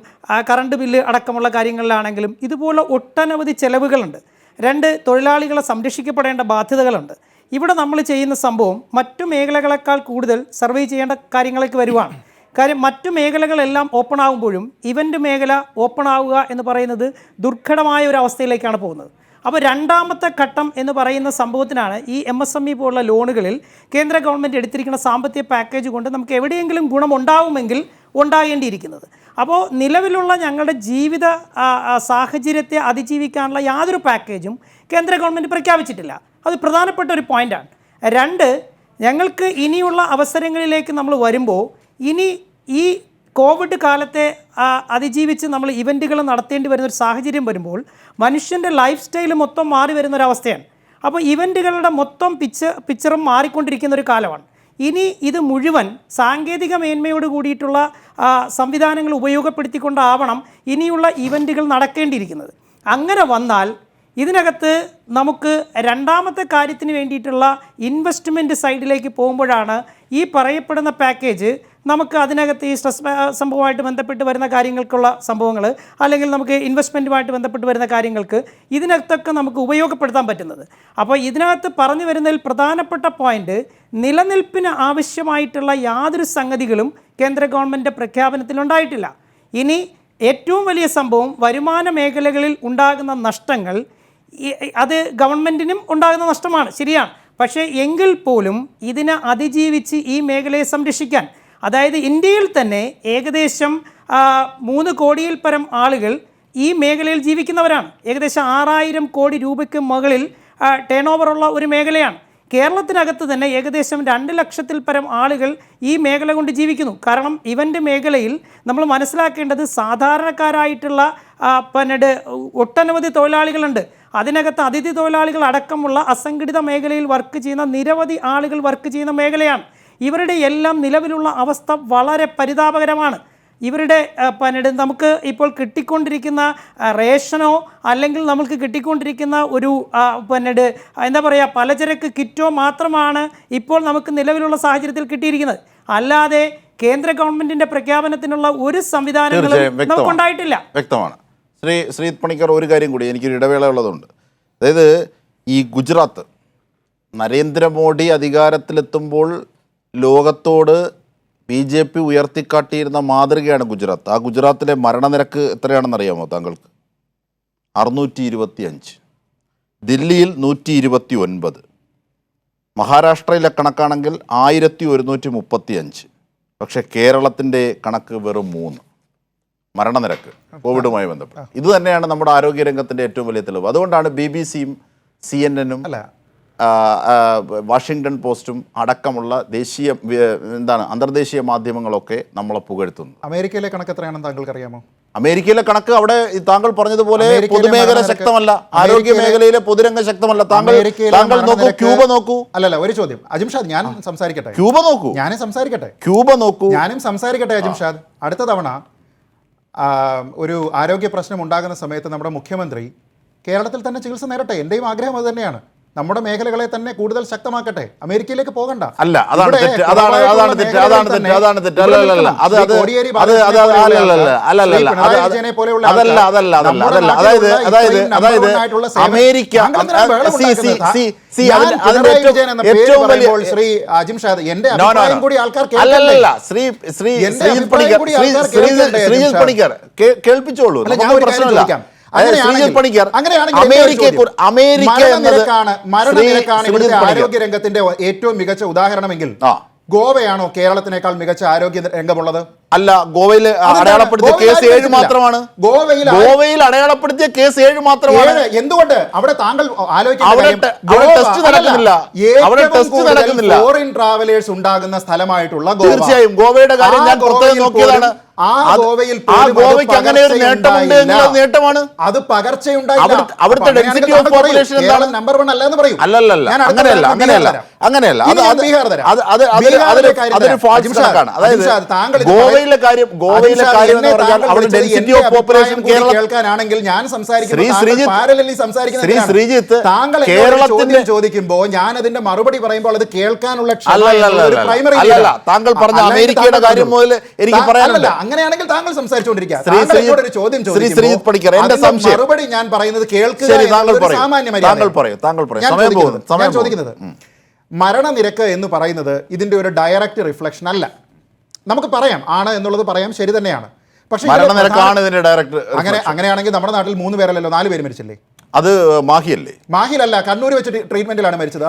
കറണ്ട് ബില്ല് അടക്കമുള്ള കാര്യങ്ങളിലാണെങ്കിലും ഇതുപോലെ ഒട്ടനവധി ചെലവുകളുണ്ട്. രണ്ട്, തൊഴിലാളികളെ സംരക്ഷിക്കപ്പെടേണ്ട ബാധ്യതകളുണ്ട്. ഇവിടെ നമ്മൾ ചെയ്യുന്ന സംഭവം മറ്റു മേഖലകളെക്കാൾ കൂടുതൽ സർവേ ചെയ്യേണ്ട കാര്യങ്ങളേക്ക് വരുവാണ്. കാര്യം മറ്റു മേഖലകളെല്ലാം ഓപ്പൺ ആകുമ്പോഴും ഇവൻ്റ് മേഖല ഓപ്പൺ ആവുക എന്ന് പറയുന്നത് ദുർഘടമായ ഒരു അവസ്ഥയിലേക്കാണ് പോകുന്നത്. അപ്പോൾ രണ്ടാമത്തെ ഘട്ടം എന്ന് പറയുന്ന സംഭവത്തിനാണ് ഈ MSME പോലുള്ള ലോണുകളിൽ കേന്ദ്ര ഗവൺമെൻറ് എടുത്തിരിക്കുന്ന സാമ്പത്തിക പാക്കേജ് കൊണ്ട് നമുക്ക് എവിടെയെങ്കിലും ഗുണമുണ്ടാവുമെങ്കിൽ ഉണ്ടാകേണ്ടിയിരിക്കുന്നത്. അപ്പോൾ നിലവിലുള്ള ഞങ്ങളുടെ ജീവിത സാഹചര്യത്തെ അതിജീവിക്കാനുള്ള യാതൊരു പാക്കേജും കേന്ദ്ര ഗവൺമെൻറ് പ്രഖ്യാപിച്ചിട്ടില്ല. അത് പ്രധാനപ്പെട്ട ഒരു പോയിൻ്റാണ്. രണ്ട്, ഞങ്ങൾക്ക് ഇനിയുള്ള അവസരങ്ങളിലേക്ക് നമ്മൾ വരുമ്പോൾ ഇനി ഈ കോവിഡ് കാലത്തെ അതിജീവിച്ച് നമ്മൾ ഇവൻറ്റുകൾ നടത്തേണ്ടി വരുന്നൊരു സാഹചര്യം വരുമ്പോൾ മനുഷ്യൻ്റെ ലൈഫ് സ്റ്റൈൽ മൊത്തം മാറി വരുന്നൊരവസ്ഥയാണ്. അപ്പോൾ ഇവൻറ്റുകളുടെ മൊത്തം പിക്ചറും മാറിക്കൊണ്ടിരിക്കുന്ന ഒരു കാലമാണ്. ഇനി ഇത് മുഴുവൻ സാങ്കേതിക മേന്മയോട് കൂടിയിട്ടുള്ള സംവിധാനങ്ങൾ ഉപയോഗപ്പെടുത്തിക്കൊണ്ടാവണം ഇനിയുള്ള ഇവൻറ്റുകൾ നടക്കേണ്ടിയിരിക്കുന്നത്. അങ്ങനെ വന്നാൽ ഇതിനകത്ത് നമുക്ക് രണ്ടാമത്തെ കാര്യത്തിന് വേണ്ടിയിട്ടുള്ള ഇൻവെസ്റ്റ്മെൻറ്റ് സൈഡിലേക്ക് പോകുമ്പോഴാണ് ഈ പറയപ്പെടുന്ന പാക്കേജ് നമുക്ക് അതിനകത്ത് ഈ സ്ട്രെസ് സംഭവമായിട്ട് ബന്ധപ്പെട്ട് വരുന്ന കാര്യങ്ങൾക്കുള്ള സംഭവങ്ങൾ അല്ലെങ്കിൽ നമുക്ക് ഇൻവെസ്റ്റ്മെൻറ്റുമായിട്ട് ബന്ധപ്പെട്ട് വരുന്ന കാര്യങ്ങൾക്ക് ഇതിനകത്തൊക്കെ നമുക്ക് ഉപയോഗപ്പെടുത്താൻ പറ്റുന്നത്. അപ്പോൾ ഇതിനകത്ത് പറഞ്ഞു വരുന്നതിൽ പ്രധാനപ്പെട്ട പോയിൻ്റ്, നിലനിൽപ്പിന് ആവശ്യമായിട്ടുള്ള യാതൊരു സംഗതികളും കേന്ദ്ര ഗവൺമെൻറ് പ്രഖ്യാപനത്തിലുണ്ടായിട്ടില്ല. ഇനി ഏറ്റവും വലിയ സംഭവം വരുമാന മേഖലകളിൽ ഉണ്ടാകുന്ന നഷ്ടങ്ങൾ, അത് ഗവൺമെൻറ്റിനും ഉണ്ടാകുന്ന നഷ്ടമാണ്, ശരിയാണ്. പക്ഷേ എങ്കിൽ പോലും ഇതിനെ അതിജീവിച്ച് ഈ മേഖലയെ സംരക്ഷിക്കാൻ, അതായത് ഇന്ത്യയിൽ തന്നെ ഏകദേശം 3 കോടിയിൽ പരം ആളുകൾ ഈ മേഖലയിൽ ജീവിക്കുന്നവരാണ്. ഏകദേശം 6000 കോടി രൂപയ്ക്ക് മുകളിൽ ടേൺ ഓവറുള്ള ഒരു മേഖലയാണ്. കേരളത്തിനകത്ത് തന്നെ ഏകദേശം 2 ലക്ഷത്തിൽ പരം ആളുകൾ ഈ മേഖല കൊണ്ട് ജീവിക്കുന്നു. കാരണം ഇവൻ്റ് മേഖലയിൽ നമ്മൾ മനസ്സിലാക്കേണ്ടത് സാധാരണക്കാരായിട്ടുള്ള ഒട്ടനവധി തൊഴിലാളികളുണ്ട്. അതിനകത്ത് അതിഥി തൊഴിലാളികൾ അടക്കമുള്ള അസംഘടിത മേഖലയിൽ വർക്ക് ചെയ്യുന്ന നിരവധി ആളുകൾ വർക്ക് ചെയ്യുന്ന മേഖലയാണ്. ഇവരുടെ എല്ലാം നിലവിലുള്ള അവസ്ഥ വളരെ പരിതാപകരമാണ്. ഇവരുടെ നമുക്ക് ഇപ്പോൾ കിട്ടിക്കൊണ്ടിരിക്കുന്ന റേഷനോ അല്ലെങ്കിൽ നമുക്ക് കിട്ടിക്കൊണ്ടിരിക്കുന്ന ഒരു എന്താ പറയുക, പലചരക്ക് കിറ്റോ മാത്രമാണ് ഇപ്പോൾ നമുക്ക് നിലവിലുള്ള സാഹചര്യത്തിൽ കിട്ടിയിരിക്കുന്നത്. അല്ലാതെ കേന്ദ്ര ഗവൺമെൻറ്റിൻ്റെ പ്രഖ്യാപനത്തിനുള്ള ഒരു സംവിധാനങ്ങളും നമുക്കുണ്ടായിട്ടില്ല. വ്യക്തമാണ്. ശ്രീ പണിക്കർ, ഒരു കാര്യം കൂടി, എനിക്കൊരു ഇടവേള ഉള്ളതുകൊണ്ട്. അതായത് ഈ ഗുജറാത്ത് നരേന്ദ്രമോദി അധികാരത്തിലെത്തുമ്പോൾ ലോകത്തോട് BJP ഉയർത്തിക്കാട്ടിയിരുന്ന മാതൃകയാണ് ഗുജറാത്ത്. ആ ഗുജറാത്തിലെ മരണനിരക്ക് എത്രയാണെന്ന് അറിയാമോ താങ്കൾക്ക്? 625. ദില്ലിയിൽ 129. മഹാരാഷ്ട്രയിലെ കണക്കാണെങ്കിൽ 1135. പക്ഷേ കേരളത്തിൻ്റെ കണക്ക് വെറും 3 മരണനിരക്ക് കോവിഡുമായി ബന്ധപ്പെട്ട്. ഇത് തന്നെയാണ് നമ്മുടെ ആരോഗ്യരംഗത്തിൻ്റെ ഏറ്റവും വലിയ തെളിവ്. അതുകൊണ്ടാണ് BBC-യും CNN-ഉം വാഷിങ്ടൺ പോസ്റ്റും അടക്കമുള്ള ദേശീയ അന്തർദേശീയ മാധ്യമങ്ങളൊക്കെ നമ്മളെ പുകഴ്ത്തുന്നു. അമേരിക്കയിലെ കണക്ക് എത്രയാണെന്ന് താങ്കൾക്ക് അറിയാമോ? അമേരിക്കയിലെ കണക്ക് അവിടെ താങ്കൾ പറഞ്ഞതുപോലെ പൊതുമേഖല ശക്തമല്ല, ആരോഗ്യ മേഖലയിലെ പൊതുരംഗം ശക്തമല്ല. താങ്കൾ നോക്കൂ, ക്യൂബ നോക്കൂ. അല്ലല്ല, ഒരു ചോദ്യം അജിംഷാദ്, ഞാൻ സംസാരിക്കട്ടെ. ക്യൂബ നോക്കൂ. ഞാനും സംസാരിക്കട്ടെ. ക്യൂബ നോക്കൂ. ഞാനും സംസാരിക്കട്ടെ അജിംഷാദ്. അടുത്ത തവണ ഒരു ആരോഗ്യ പ്രശ്നം ഉണ്ടാകുന്ന സമയത്ത് നമ്മുടെ മുഖ്യമന്ത്രി കേരളത്തിൽ തന്നെ ചികിത്സ നേരട്ടെ. എൻ്റെയും ആഗ്രഹം അത് തന്നെയാണ്. നമ്മുടെ മേഖലകളെ തന്നെ കൂടുതൽ ശക്തമാക്കട്ടെ, അമേരിക്കയിലേക്ക് പോകണ്ട. അല്ല, അതാണ് തെറ്റ്. അതാണ് തെറ്റ്. ഏറ്റവും വലിയ ശ്രീ അജിംഷാദ്, എന്റെ അഭിപ്രായം കൂടി ആൾക്കാർ കേൾപ്പിച്ചോളൂ. മരണനിരക്കാണ് ഇവിടുത്തെ ആരോഗ്യ രംഗത്തിന്റെ ഏറ്റവും മികച്ച ഉദാഹരണമെങ്കിൽ ഗോവയാണോ കേരളത്തിനേക്കാൾ മികച്ച ആരോഗ്യ രംഗമുള്ളത്? അല്ല, ഗോവയിൽ അടയാളപ്പെടുത്തിയ കേസ് 7 മാത്രമാണ്. ഗോവയിൽ അടയാളപ്പെടുത്തിയ കേസ് 7 മാത്രമാണ്. എന്തുകൊണ്ട്? അവിടെ താങ്കൾ നടക്കുന്നില്ല. ഫോറിൻ ട്രാവലേഴ്സ് ഉണ്ടാകുന്ന സ്ഥലമായിട്ടുള്ള തീർച്ചയായും ഗോവയുടെ കാര്യം ഞാൻ പുറത്തേക്ക് നോക്കിയതാണ്. ഗോവയ്ക്ക് അങ്ങനെ ഒരു നേട്ടമുണ്ട് എന്നുള്ളത് നേട്ടമാണ്. അത് പകർച്ചയുണ്ടായി. അവിടുത്തെ ഡെൻസിറ്റി ഓഫ് പോപ്പുലേഷൻ എന്താണ്? നമ്പർ 1 അല്ല എന്ന് പറയും. അല്ലല്ല, അങ്ങനെയല്ല. അതൊരു ഫാൾസ് കണക്കാണ്. അതായത് ഗോവയിലെ കാര്യം എന്ന് പറഞ്ഞാൽ അവിടെ ഡെൻസിറ്റി ഓഫ് പോപ്പുലേഷൻ കേൾക്കാനാണെങ്കിൽ ഞാൻ ശ്രീജിത്ത് കേരളത്തിന്റെ ചോദിക്കുമ്പോൾ ഞാൻ അതിന്റെ മറുപടി പറയുമ്പോൾ അത് കേൾക്കാനുള്ള താങ്കൾ പറഞ്ഞ അമേരിക്കയുടെ കാര്യം മുതൽ എനിക്ക് പറയാനല്ല. അങ്ങനെയാണെങ്കിൽ താങ്കൾ സംസാരിച്ചുകൊണ്ടിരിക്കുക. ശ്രീജിത്ത് പണിക്കർ, എന്റെ സംശയം മറുപടി ഞാൻ പറയുന്നത് കേൾക്കുക. ഞാൻ ചോദിക്കുന്നത് മരണനിരക്ക് എന്ന് പറയുന്നത് ഇതിന്റെ ഒരു ഡയറക്റ്റ് റിഫ്ലക്ഷൻ അല്ല. നമുക്ക് പറയാം ആണ് എന്നുള്ളത് പറയാം, ശരി തന്നെയാണ്. പക്ഷേ അങ്ങനെയാണെങ്കിൽ നമ്മുടെ നാട്ടിൽ 3 പേരല്ലോ 4 പേര് മരിച്ചില്ലേ? അത് മാഹിയല്ലേ? മാഹിയിലല്ല, കണ്ണൂർ വെച്ച് ട്രീറ്റ്മെന്റിലാണ് മരിച്ചത്.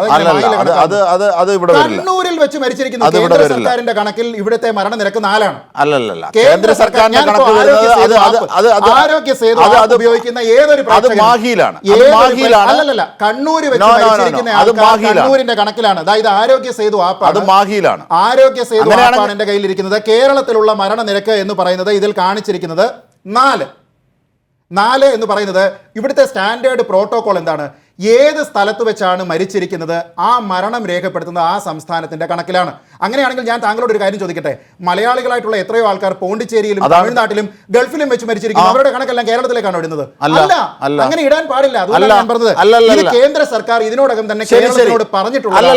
കണ്ണൂരിൽ വെച്ച് മരിച്ചിരിക്കുന്നത് കേന്ദ്ര സർക്കാരിന്റെ കണക്കിൽ ഇവിടുത്തെ മരണനിരക്ക് 4 ആണ്. അല്ലല്ല, കേന്ദ്ര സർക്കാരിന്റെ കണക്ക് ആരോഗ്യ സേതു ഉപയോഗിക്കുന്ന ഏതൊരു മാഹിയിലാണ്. അല്ലല്ല, കണ്ണൂർ വെച്ച് മരിച്ചിരിക്കുന്ന കണ്ണൂരിന്റെ കണക്കിലാണ്. അതായത് ആരോഗ്യ സേതു ആപ്പ്, അത് മാഹിയിലാണ്. ആരോഗ്യ സേതു ആപ്പാണ് എന്റെ കയ്യിലിരിക്കുന്നത്. കേരളത്തിലുള്ള മരണനിരക്ക് എന്ന് പറയുന്നത് ഇതിൽ കാണിച്ചിരിക്കുന്നത് 4 എന്ന് പറയുന്നത് ഇവിടുത്തെ സ്റ്റാൻഡേർഡ് പ്രോട്ടോകോൾ എന്താണ്? ഏത് സ്ഥലത്ത് വെച്ചാണ് മരിച്ചിരിക്കുന്നത് ആ മരണം രേഖപ്പെടുത്തുന്നത് ആ സംസ്ഥാനത്തിന്റെ കണക്കിലാണ്. അങ്ങനെയാണെങ്കിൽ ഞാൻ താങ്കളോട് ഒരു കാര്യം ചോദിക്കട്ടെ. മലയാളികളായിട്ടുള്ള എത്രയോ ആൾക്കാർ പോണ്ടിച്ചേരിയിലും തമിഴ്നാട്ടിലും ഗൾഫിലും വെച്ച് മരിച്ചിരിക്കുന്നു. അവരുടെ കണക്കെല്ലാം കേരളത്തിലേക്കാണ് ഇടുന്നത്? അല്ല, അങ്ങനെ ഇടാൻ പാടില്ല. അതുകൊണ്ടാണ് ഞാൻ പറഞ്ഞത് ഇത് കേന്ദ്ര സർക്കാർ ഇതിനോടകം തന്നെ കേരളത്തിനോട് പറഞ്ഞിട്ടുള്ളത്.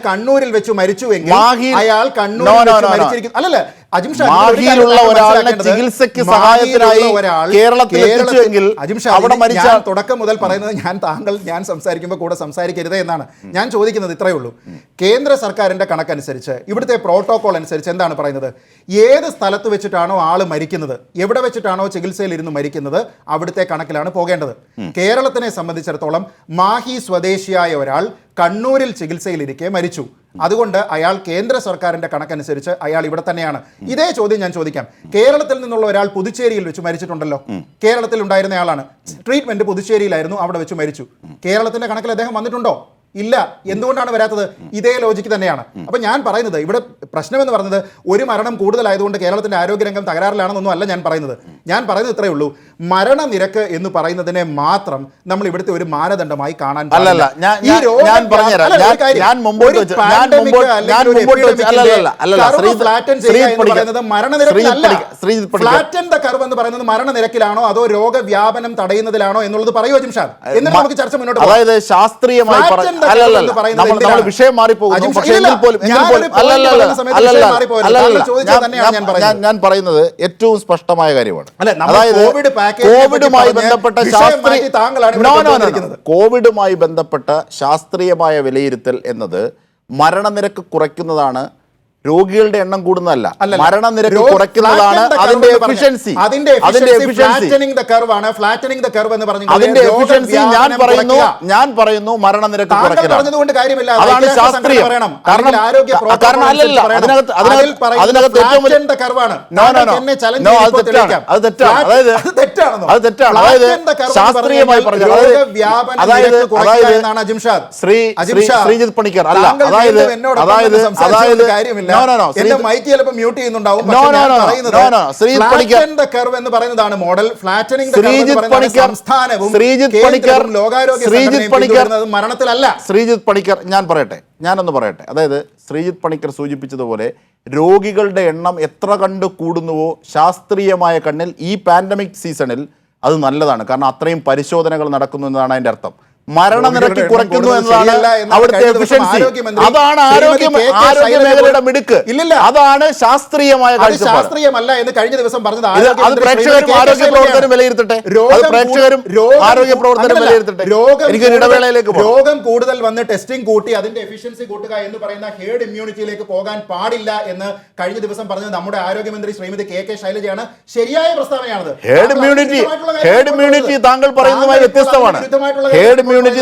കണ്ണൂരിൽ വെച്ച് മരിച്ചുവെങ്കിൽ അയാൾ കണ്ണൂരിൽ വെച്ച് മരിച്ചിരിക്കുന്നു. അല്ലല്ല, മാഹിയിലുള്ള ഒരാളുടെ ചികിത്സയ്ക്ക് സഹായത്തിനായി കേരളത്തിൽ എത്തിച്ചുവെങ്കിൽ ഞാൻ തുടക്കം മുതൽ പറയുന്നത് ഞാൻ സംസാരിക്കുമ്പോൾ കൂടെ സംസാരിക്കരുത് എന്നാണ് ഞാൻ ചോദിക്കുന്നത്. ഇത്രയേ ഉള്ളൂ. കേന്ദ്ര സർക്കാരിന്റെ കണക്കനുസരിച്ച് ഇവിടുത്തെ പ്രോട്ടോകോൾ അനുസരിച്ച് എന്താണ് പറയുന്നത്? ഏത് സ്ഥലത്ത് വെച്ചിട്ടാണോ ആള് മരിക്കുന്നത്, എവിടെ വെച്ചിട്ടാണോ ചികിത്സയിൽ ഇരുന്ന് മരിക്കുന്നത്, അവിടുത്തെ കണക്കിലാണ് പോകേണ്ടത്. കേരളത്തിനെ സംബന്ധിച്ചിടത്തോളം മാഹി സ്വദേശിയായ ഒരാൾ കണ്ണൂരിൽ ചികിത്സയിലിരിക്കെ മരിച്ചു. അതുകൊണ്ട് അയാൾ കേന്ദ്ര സർക്കാരിന്റെ കണക്കനുസരിച്ച് അയാൾ ഇവിടെ തന്നെയാണ്. ഇതേ ചോദ്യം ഞാൻ ചോദിക്കാം. കേരളത്തിൽ നിന്നുള്ള ഒരാൾ പുതുച്ചേരിയിൽ വെച്ച് മരിച്ചിട്ടുണ്ടല്ലോ. കേരളത്തിൽ ഉണ്ടായിരുന്ന ആളാണ്, ട്രീറ്റ്മെന്റ് പുതുച്ചേരിയിലായിരുന്നു, അവിടെ വെച്ച് മരിച്ചു. കേരളത്തിന്റെ കണക്കിൽ അദ്ദേഹം വന്നിട്ടുണ്ടോ? ഇല്ല. എന്തുകൊണ്ടാണ് വരാത്തത്? ഇതേ ലോജിക്ക് തന്നെയാണ്. അപ്പം ഞാൻ പറയുന്നത് ഇവിടെ പ്രശ്നമെന്ന് പറയുന്നത് ഒരു മരണം കൂടുതലായതുകൊണ്ട് കേരളത്തിന്റെ ആരോഗ്യരംഗം തകരാറിലാണെന്നൊന്നും അല്ല ഞാൻ പറയുന്നത്. ഞാൻ പറയുന്നത് ഇത്രയേ ഉള്ളൂ, മരണനിരക്ക് എന്ന് പറയുന്നതിനെ മാത്രം നമ്മൾ ഇവിടുത്തെ ഒരു മാനദണ്ഡമായി കാണാൻ മരണനിരക്കിലാണോ അതോ രോഗവ്യാപനം തടയുന്നതിലാണോ എന്നുള്ളത് പറയൂ ജിംഷാദ്. എന്നിട്ട് നമുക്ക് ചർച്ച മുന്നോട്ട് പോകാം. അതായത് ശാസ്ത്രീയമായി വിഷയം മാറിപ്പോകുന്നു. ഞാൻ പറയുന്നത് ഏറ്റവും സ്പഷ്ടമായ കാര്യമാണ്. അല്ല, നമ്മൾ കോവിഡ് പാക്കേജിനെ പറ്റി കോവിഡുമായി പറഞ്ഞ് ബന്ധപ്പെട്ട വിഷയം മാറ്റി താങ്കളാണ് ഇവിടെ കൊണ്ടുവന്നിരിക്കുന്നത്. കോവിഡുമായി ബന്ധപ്പെട്ട ശാസ്ത്രീയമായ വിലയിരുത്തൽ എന്നത് മരണനിരക്ക് കുറയ്ക്കുന്നതാണ്, രോഗികളുടെ എണ്ണം കൂടുന്നതല്ല. മരണനിരക്ക് കുറയ്ക്കുന്നതാണ് അതിന്റെ എഫിഷ്യൻസി. അതിന്റെ എഫിഷ്യൻസി ഞാൻ പറയുന്നു മരണനിരക്ക് കുറയ്ക്കുന്നതുകൊണ്ട് കാര്യമില്ല. അതാണ് ശാസ്ത്രീയം. കാരണം അല്ലല്ല, അതിനകത്ത് ഏറ്റവും അത് തെറ്റാണ്. അതായത് ശാസ്ത്രീയമായി പറഞ്ഞത്, ശ്രീജിത്ത് പണിക്കർ അല്ല, അതായത് ശ്രീജിത്ത് പണിക്കർ ഞാനൊന്ന് പറയട്ടെ. അതായത് ശ്രീജിത്ത് പണിക്കർ സൂചിപ്പിച്ചതുപോലെ രോഗികളുടെ എണ്ണം എത്ര കണ്ട് കൂടുന്നുവോ ശാസ്ത്രീയമായ കണ്ണിൽ ഈ പാൻഡമിക് സീസണിൽ അത് നല്ലതാണ്. കാരണം അത്രയും പരിശോധനകൾ നടക്കുന്നു എന്നതാണ് അതിന്റെ അർത്ഥം. മരണനിരക്ക് കുറയ്ക്കുന്നു എന്നതാണ് അവിടുത്തെ എഫിഷ്യൻസി. അതാണ് ആരോഗ്യ മേഖലയുടെ മിടുക്ക്. അതാണ് ശാസ്ത്രീയമായ ശാസ്ത്രീയമല്ല എന്ന് കഴിഞ്ഞ ദിവസം പറഞ്ഞത്. അത് പ്രേക്ഷകരും ആരോഗ്യ പ്രവർത്തകരും വിലയിരുത്തട്ടെ. എനിക്കൊരു ഇടവേളയിലേക്ക് രോഗം കൂടുതൽ വന്ന് ടെസ്റ്റിംഗ് കൂട്ടി അതിന്റെ എഫിഷ്യൻസി കൂട്ടുക എന്ന് പറയുന്ന ഹേർഡ് ഇമ്മ്യൂണിറ്റിയിലേക്ക് പോകാൻ പാടില്ല എന്ന് കഴിഞ്ഞ ദിവസം പറഞ്ഞത് നമ്മുടെ ആരോഗ്യമന്ത്രി ശ്രീമതി കെ ശൈലജയാണ്. ശരിയായ പ്രസ്താവനയാണത്. ഹേർഡ് ഇമ്മ്യൂണിറ്റി താങ്കൾ പറയുന്നതുമായി വ്യത്യസ്തമാണ്.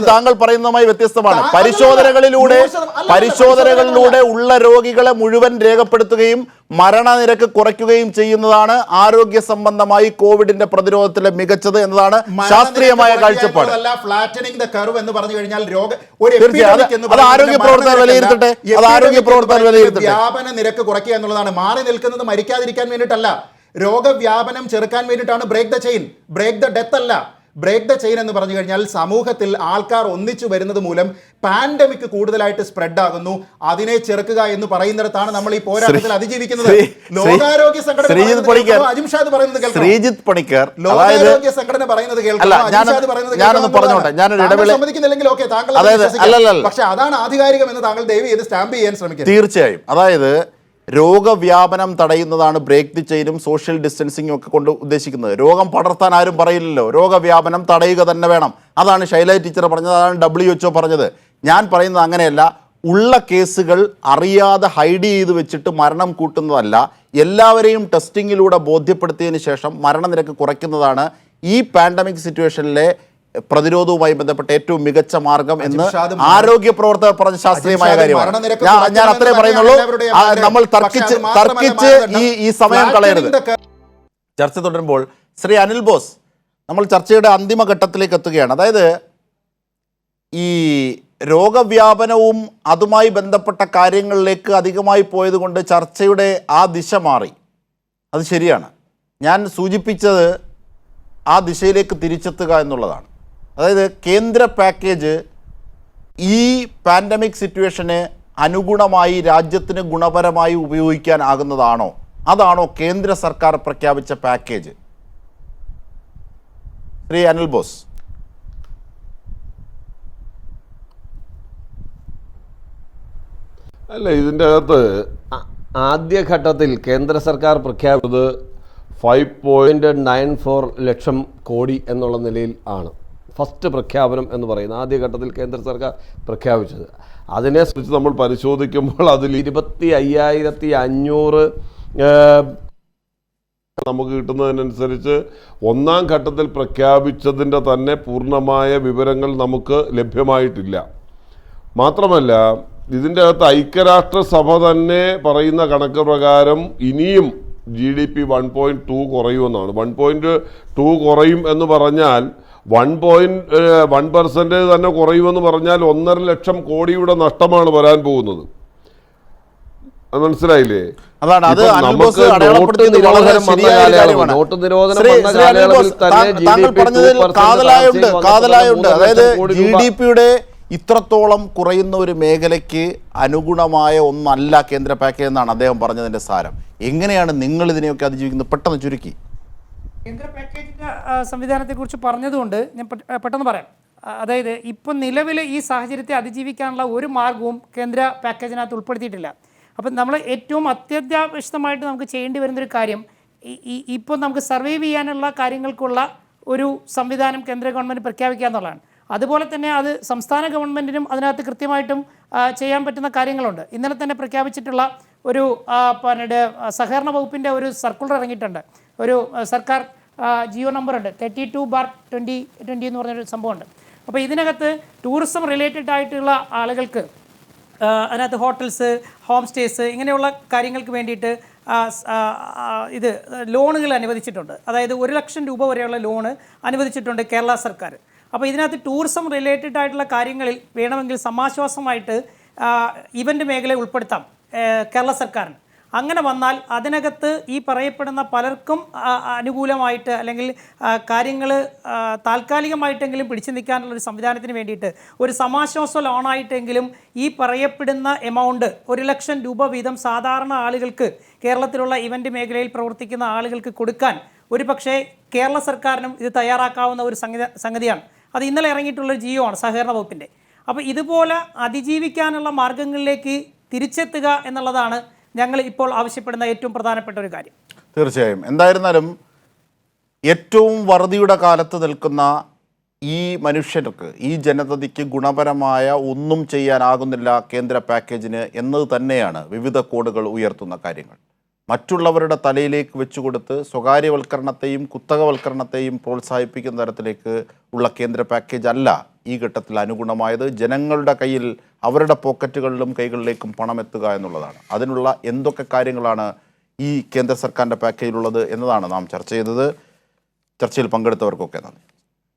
താങ്കൾ പറയുന്നതുമായി വ്യത്യസ്തമാണ്. പരിശോധനകളിലൂടെ ഉള്ള രോഗികളെ മുഴുവൻ രേഖപ്പെടുത്തുകയും മരണനിരക്ക് കുറയ്ക്കുകയും ചെയ്യുന്നതാണ് ആരോഗ്യ സംബന്ധമായി കോവിഡിന്റെ പ്രതിരോധത്തിലെ മികച്ചത് എന്നതാണ് ശാസ്ത്രീയമായ കാഴ്ചപ്പാട്. ആരോഗ്യ പ്രവർത്തകർ വിലയിരുത്തട്ടെ. വ്യാപന നിരക്ക് കുറയ്ക്കുക എന്നുള്ളതാണ്. മാറി നിൽക്കുന്നത് മരിക്കാതിരിക്കാൻ വേണ്ടിയിട്ടല്ല, രോഗവ്യാപനം ചെറുക്കാൻ വേണ്ടിയിട്ടാണ്. Break the chain, break the death അല്ല. ബ്രേക്ക് ദ ചെയിൻ എന്ന് പറഞ്ഞു കഴിഞ്ഞാൽ സമൂഹത്തിൽ ആൾക്കാർ ഒന്നിച്ചു വരുന്നത് മൂലം പാൻഡമിക് കൂടുതലായിട്ട് സ്പ്രെഡ് ആകുന്നു. അതിനെ ചെറുക്കുക എന്ന് പറയുന്നിടത്താണ് നമ്മൾ ഈ പോരാട്ടത്തിൽ അതിജീവിക്കുന്നത്. ലോകാരോഗ്യ സംഘടന ശ്രീജിത്ത് പണിക്കർ ലോകാരോഗ്യ സംഘടന പറയുന്നത് സമ്മതിക്കുന്നില്ലെങ്കിൽ ഓക്കെ, താങ്കൾ പക്ഷെ അതാണ് ആധികാരികം എന്ന് താങ്കൾ ദയവ് ചെയ്ത് സ്റ്റാമ്പ് ചെയ്യാൻ ശ്രമിക്കുക. തീർച്ചയായും. അതായത് രോഗവ്യാപനം തടയുന്നതാണ് ബ്രേക്ക് ദി ചെയിനും സോഷ്യൽ ഡിസ്റ്റൻസിങ്ങും ഒക്കെ കൊണ്ട് ഉദ്ദേശിക്കുന്നത്. രോഗം പടർത്താൻ ആരും പറയില്ലല്ലോ, രോഗവ്യാപനം തടയുക തന്നെ വേണം. അതാണ് ശൈല ടീച്ചർ പറഞ്ഞത്, അതാണ് WHO പറഞ്ഞത്. ഞാൻ പറയുന്നത് അങ്ങനെയല്ല. ഉള്ള കേസുകൾ അറിയാതെ ഹൈഡ് ചെയ്ത് വെച്ചിട്ട് മരണം കൂട്ടുന്നതല്ല, എല്ലാവരെയും ടെസ്റ്റിങ്ങിലൂടെ ബോധ്യപ്പെടുത്തിയതിന് ശേഷം മരണനിരക്ക് കുറയ്ക്കുന്നതാണ് ഈ പാൻഡമിക് സിറ്റുവേഷനിലെ പ്രതിരോധവുമായി ബന്ധപ്പെട്ട ഏറ്റവും മികച്ച മാർഗം എന്ന് ആരോഗ്യ പ്രവർത്തകർ പറഞ്ഞ ശാസ്ത്രീയമായ കാര്യമാണ്. ഞാൻ അത്രേ പറയുന്നുള്ളൂ. നമ്മൾ തർക്കിച്ച് ഈ സമയം കളയരുത്. ചർച്ച തുടരുമ്പോൾ ശ്രീ അനിൽ ബോസ്, നമ്മൾ ചർച്ചയുടെ അന്തിമഘട്ടത്തിലേക്ക് എത്തുകയാണ്. അതായത് ഈ രോഗവ്യാപനവും അതുമായി ബന്ധപ്പെട്ട കാര്യങ്ങളിലേക്ക് അധികമായി പോയത് കൊണ്ട് ചർച്ചയുടെ ആ ദിശ മാറി. അത് ശരിയാണ്. ഞാൻ സൂചിപ്പിച്ചത് ആ ദിശയിലേക്ക് തിരിച്ചെത്തുക എന്നുള്ളതാണ്. അതായത് കേന്ദ്ര പാക്കേജ് ഈ പാൻഡമിക് സിറ്റുവേഷന് അനുഗുണമായി രാജ്യത്തിന് ഗുണപരമായി ഉപയോഗിക്കാനാകുന്നതാണോ? അതാണോ കേന്ദ്ര സർക്കാർ പ്രഖ്യാപിച്ച പാക്കേജ്? ശ്രീ അനിൽ ബോസ്. അല്ല, ഇതിൻ്റെ അകത്ത് ആദ്യഘട്ടത്തിൽ കേന്ദ്ര സർക്കാർ പ്രഖ്യാപിച്ചത് 5.94 ലക്ഷം കോടി എന്നുള്ള നിലയിൽ ആണ് ഫസ്റ്റ് പ്രഖ്യാപനം എന്ന് പറയുന്നത്. ആദ്യഘട്ടത്തിൽ കേന്ദ്ര സർക്കാർ പ്രഖ്യാപിച്ചത്. അതിനെ സംബന്ധിച്ച് നമ്മൾ പരിശോധിക്കുമ്പോൾ അതിൽ 25,500 നമുക്ക് കിട്ടുന്നതിനനുസരിച്ച് ഒന്നാം ഘട്ടത്തിൽ പ്രഖ്യാപിച്ചതിൻ്റെ തന്നെ പൂർണ്ണമായ വിവരങ്ങൾ നമുക്ക് ലഭ്യമായിട്ടില്ല. മാത്രമല്ല, ഇതിൻ്റെ അകത്ത് ഐക്യരാഷ്ട്രസഭ തന്നെ പറയുന്ന കണക്ക് പ്രകാരം ഇനിയും GDP 1.2 കുറയുമെന്നാണ്. 1.2 കുറയും എന്ന് പറഞ്ഞാൽ 1% തന്നെ കുറയുമെന്ന് പറഞ്ഞാൽ 1.5 ലക്ഷം കോടിയുടെ നഷ്ടമാണ് വരാൻ പോകുന്നത്. മനസ്സിലായില്ലേ? അതാണ് അത് നമുക്ക് നോട്ട് നിരോധനം വന്ന കാലയളവിൽ കാതലായുണ്ട്. അതായത് GDP-യുടെ ഇത്രത്തോളം കുറയുന്ന ഒരു മേഖലയ്ക്ക് അനുഗുണമായ ഒന്നല്ല കേന്ദ്ര പാക്കേജ് എന്നാണ് അദ്ദേഹം പറഞ്ഞതിൻ്റെ സാരം. എങ്ങനെയാണ് നിങ്ങൾ ഇതിനെയൊക്കെ അതിജീവിക്കുന്നത്? പെട്ടെന്ന് ചുരുക്കി. കേന്ദ്ര പാക്കേജിൻ്റെ സംവിധാനത്തെക്കുറിച്ച് പറഞ്ഞതുകൊണ്ട് ഞാൻ പെട്ടെന്ന് പറയാം. അതായത് ഇപ്പം നിലവിൽ ഈ സാഹചര്യത്തെ അതിജീവിക്കാനുള്ള ഒരു മാർഗവും കേന്ദ്ര പാക്കേജിനകത്ത് ഉൾപ്പെടുത്തിയിട്ടില്ല. അപ്പം നമ്മൾ ഏറ്റവും അത്യന്താപേക്ഷിതമായിട്ട് നമുക്ക് ചെയ്യേണ്ടി വരുന്നൊരു കാര്യം ഇപ്പോൾ നമുക്ക് സർവൈവ് ചെയ്യാനുള്ള കാര്യങ്ങൾക്കുള്ള ഒരു സംവിധാനം കേന്ദ്ര ഗവൺമെൻറ് പ്രഖ്യാപിക്കുക എന്നുള്ളതാണ്. അതുപോലെ തന്നെ അത് സംസ്ഥാന ഗവൺമെൻറ്റിനും അതിനകത്ത് കൃത്യമായിട്ടും ചെയ്യാൻ പറ്റുന്ന കാര്യങ്ങളുണ്ട്. ഇന്നലെ തന്നെ പ്രഖ്യാപിച്ചിട്ടുള്ള ഒരു പിന്നെ സഹകരണ വകുപ്പിൻ്റെ ഒരു സർക്കുലർ ഇറങ്ങിയിട്ടുണ്ട്. ഒരു സർക്കാർ ജിയോ നമ്പറുണ്ട് 32/2020 എന്ന് പറഞ്ഞൊരു സംഭവമുണ്ട്. അപ്പോൾ ഇതിനകത്ത് ടൂറിസം റിലേറ്റഡ് ആയിട്ടുള്ള ആളുകൾക്ക് അതിനകത്ത് ഹോട്ടൽസ്, ഹോം സ്റ്റേസ് ഇങ്ങനെയുള്ള കാര്യങ്ങൾക്ക് വേണ്ടിയിട്ട് ഇത് ലോണുകൾ അനുവദിച്ചിട്ടുണ്ട്. അതായത് 1 ലക്ഷം രൂപ വരെയുള്ള ലോണ് അനുവദിച്ചിട്ടുണ്ട് കേരള സർക്കാർ. അപ്പോൾ ഇതിനകത്ത് ടൂറിസം റിലേറ്റഡ് ആയിട്ടുള്ള കാര്യങ്ങളിൽ വേണമെങ്കിൽ സമാശ്വാസമായിട്ട് ഇവൻ്റ് മേഖലയെ ഉൾപ്പെടുത്താം കേരള സർക്കാരിന്. അങ്ങനെ വന്നാൽ അതിനകത്ത് ഈ പറയപ്പെടുന്ന പലർക്കും അനുകൂലമായിട്ട് അല്ലെങ്കിൽ കാര്യങ്ങൾ താൽക്കാലികമായിട്ടെങ്കിലും പിടിച്ചു നിൽക്കാനുള്ളൊരു സംവിധാനത്തിന് വേണ്ടിയിട്ട് ഒരു സമാശ്വാസ ലോണായിട്ടെങ്കിലും ഈ പറയപ്പെടുന്ന എമൗണ്ട് 1 ലക്ഷം രൂപ വീതം സാധാരണ ആളുകൾക്ക്, കേരളത്തിലുള്ള ഇവൻ്റ് മേഖലയിൽ പ്രവർത്തിക്കുന്ന ആളുകൾക്ക് കൊടുക്കാൻ ഒരു പക്ഷേ കേരള സർക്കാരിനും ഇത് തയ്യാറാക്കാവുന്ന ഒരു സംഗതിയാണ്. അത് ഇന്നലെ ഇറങ്ങിയിട്ടുള്ളൊരു ജിയോ ആണ് സഹകരണ വകുപ്പിൻ്റെ. അപ്പോൾ ഇതുപോലെ അതിജീവിക്കാനുള്ള മാർഗങ്ങളിലേക്ക് തിരിച്ചെത്തുക എന്നുള്ളതാണ് ഞങ്ങൾ ഇപ്പോൾ ആവശ്യപ്പെടുന്ന ഏറ്റവും പ്രധാനപ്പെട്ട ഒരു കാര്യം. തീർച്ചയായും. എന്തായിരുന്നാലും ഏറ്റവും വറുതിയുടെ കാലത്ത് നിൽക്കുന്ന ഈ മനുഷ്യർക്ക്, ഈ ജനതയ്ക്ക് ഗുണപരമായ ഒന്നും ചെയ്യാനാകുന്നില്ല കേന്ദ്ര പാക്കേജിന് എന്നത് തന്നെയാണ് വിവിധ കോണുകൾ ഉയർത്തുന്ന കാര്യങ്ങൾ. മറ്റുള്ളവരുടെ തലയിലേക്ക് വെച്ചുകൊടുത്ത് സ്വകാര്യവൽക്കരണത്തെയും കുത്തകവൽക്കരണത്തെയും പ്രോത്സാഹിപ്പിക്കുന്ന തരത്തിലേക്ക് ഉള്ള കേന്ദ്ര പാക്കേജ് അല്ല ഈ ഘട്ടത്തിൽ അനുഗുണമായത്. ജനങ്ങളുടെ കയ്യിൽ, അവരുടെ പോക്കറ്റുകളിലും കൈകളിലേക്കും പണം എത്തുക എന്നുള്ളതാണ്. അതിനുള്ള എന്തൊക്കെ കാര്യങ്ങളാണ് ഈ കേന്ദ്ര സർക്കാരിൻ്റെ പാക്കേജിലുള്ളത് എന്നതാണ് നാം ചർച്ച ചെയ്തത്. ചർച്ചയിൽ പങ്കെടുത്തവർക്കൊക്കെ നന്ദി.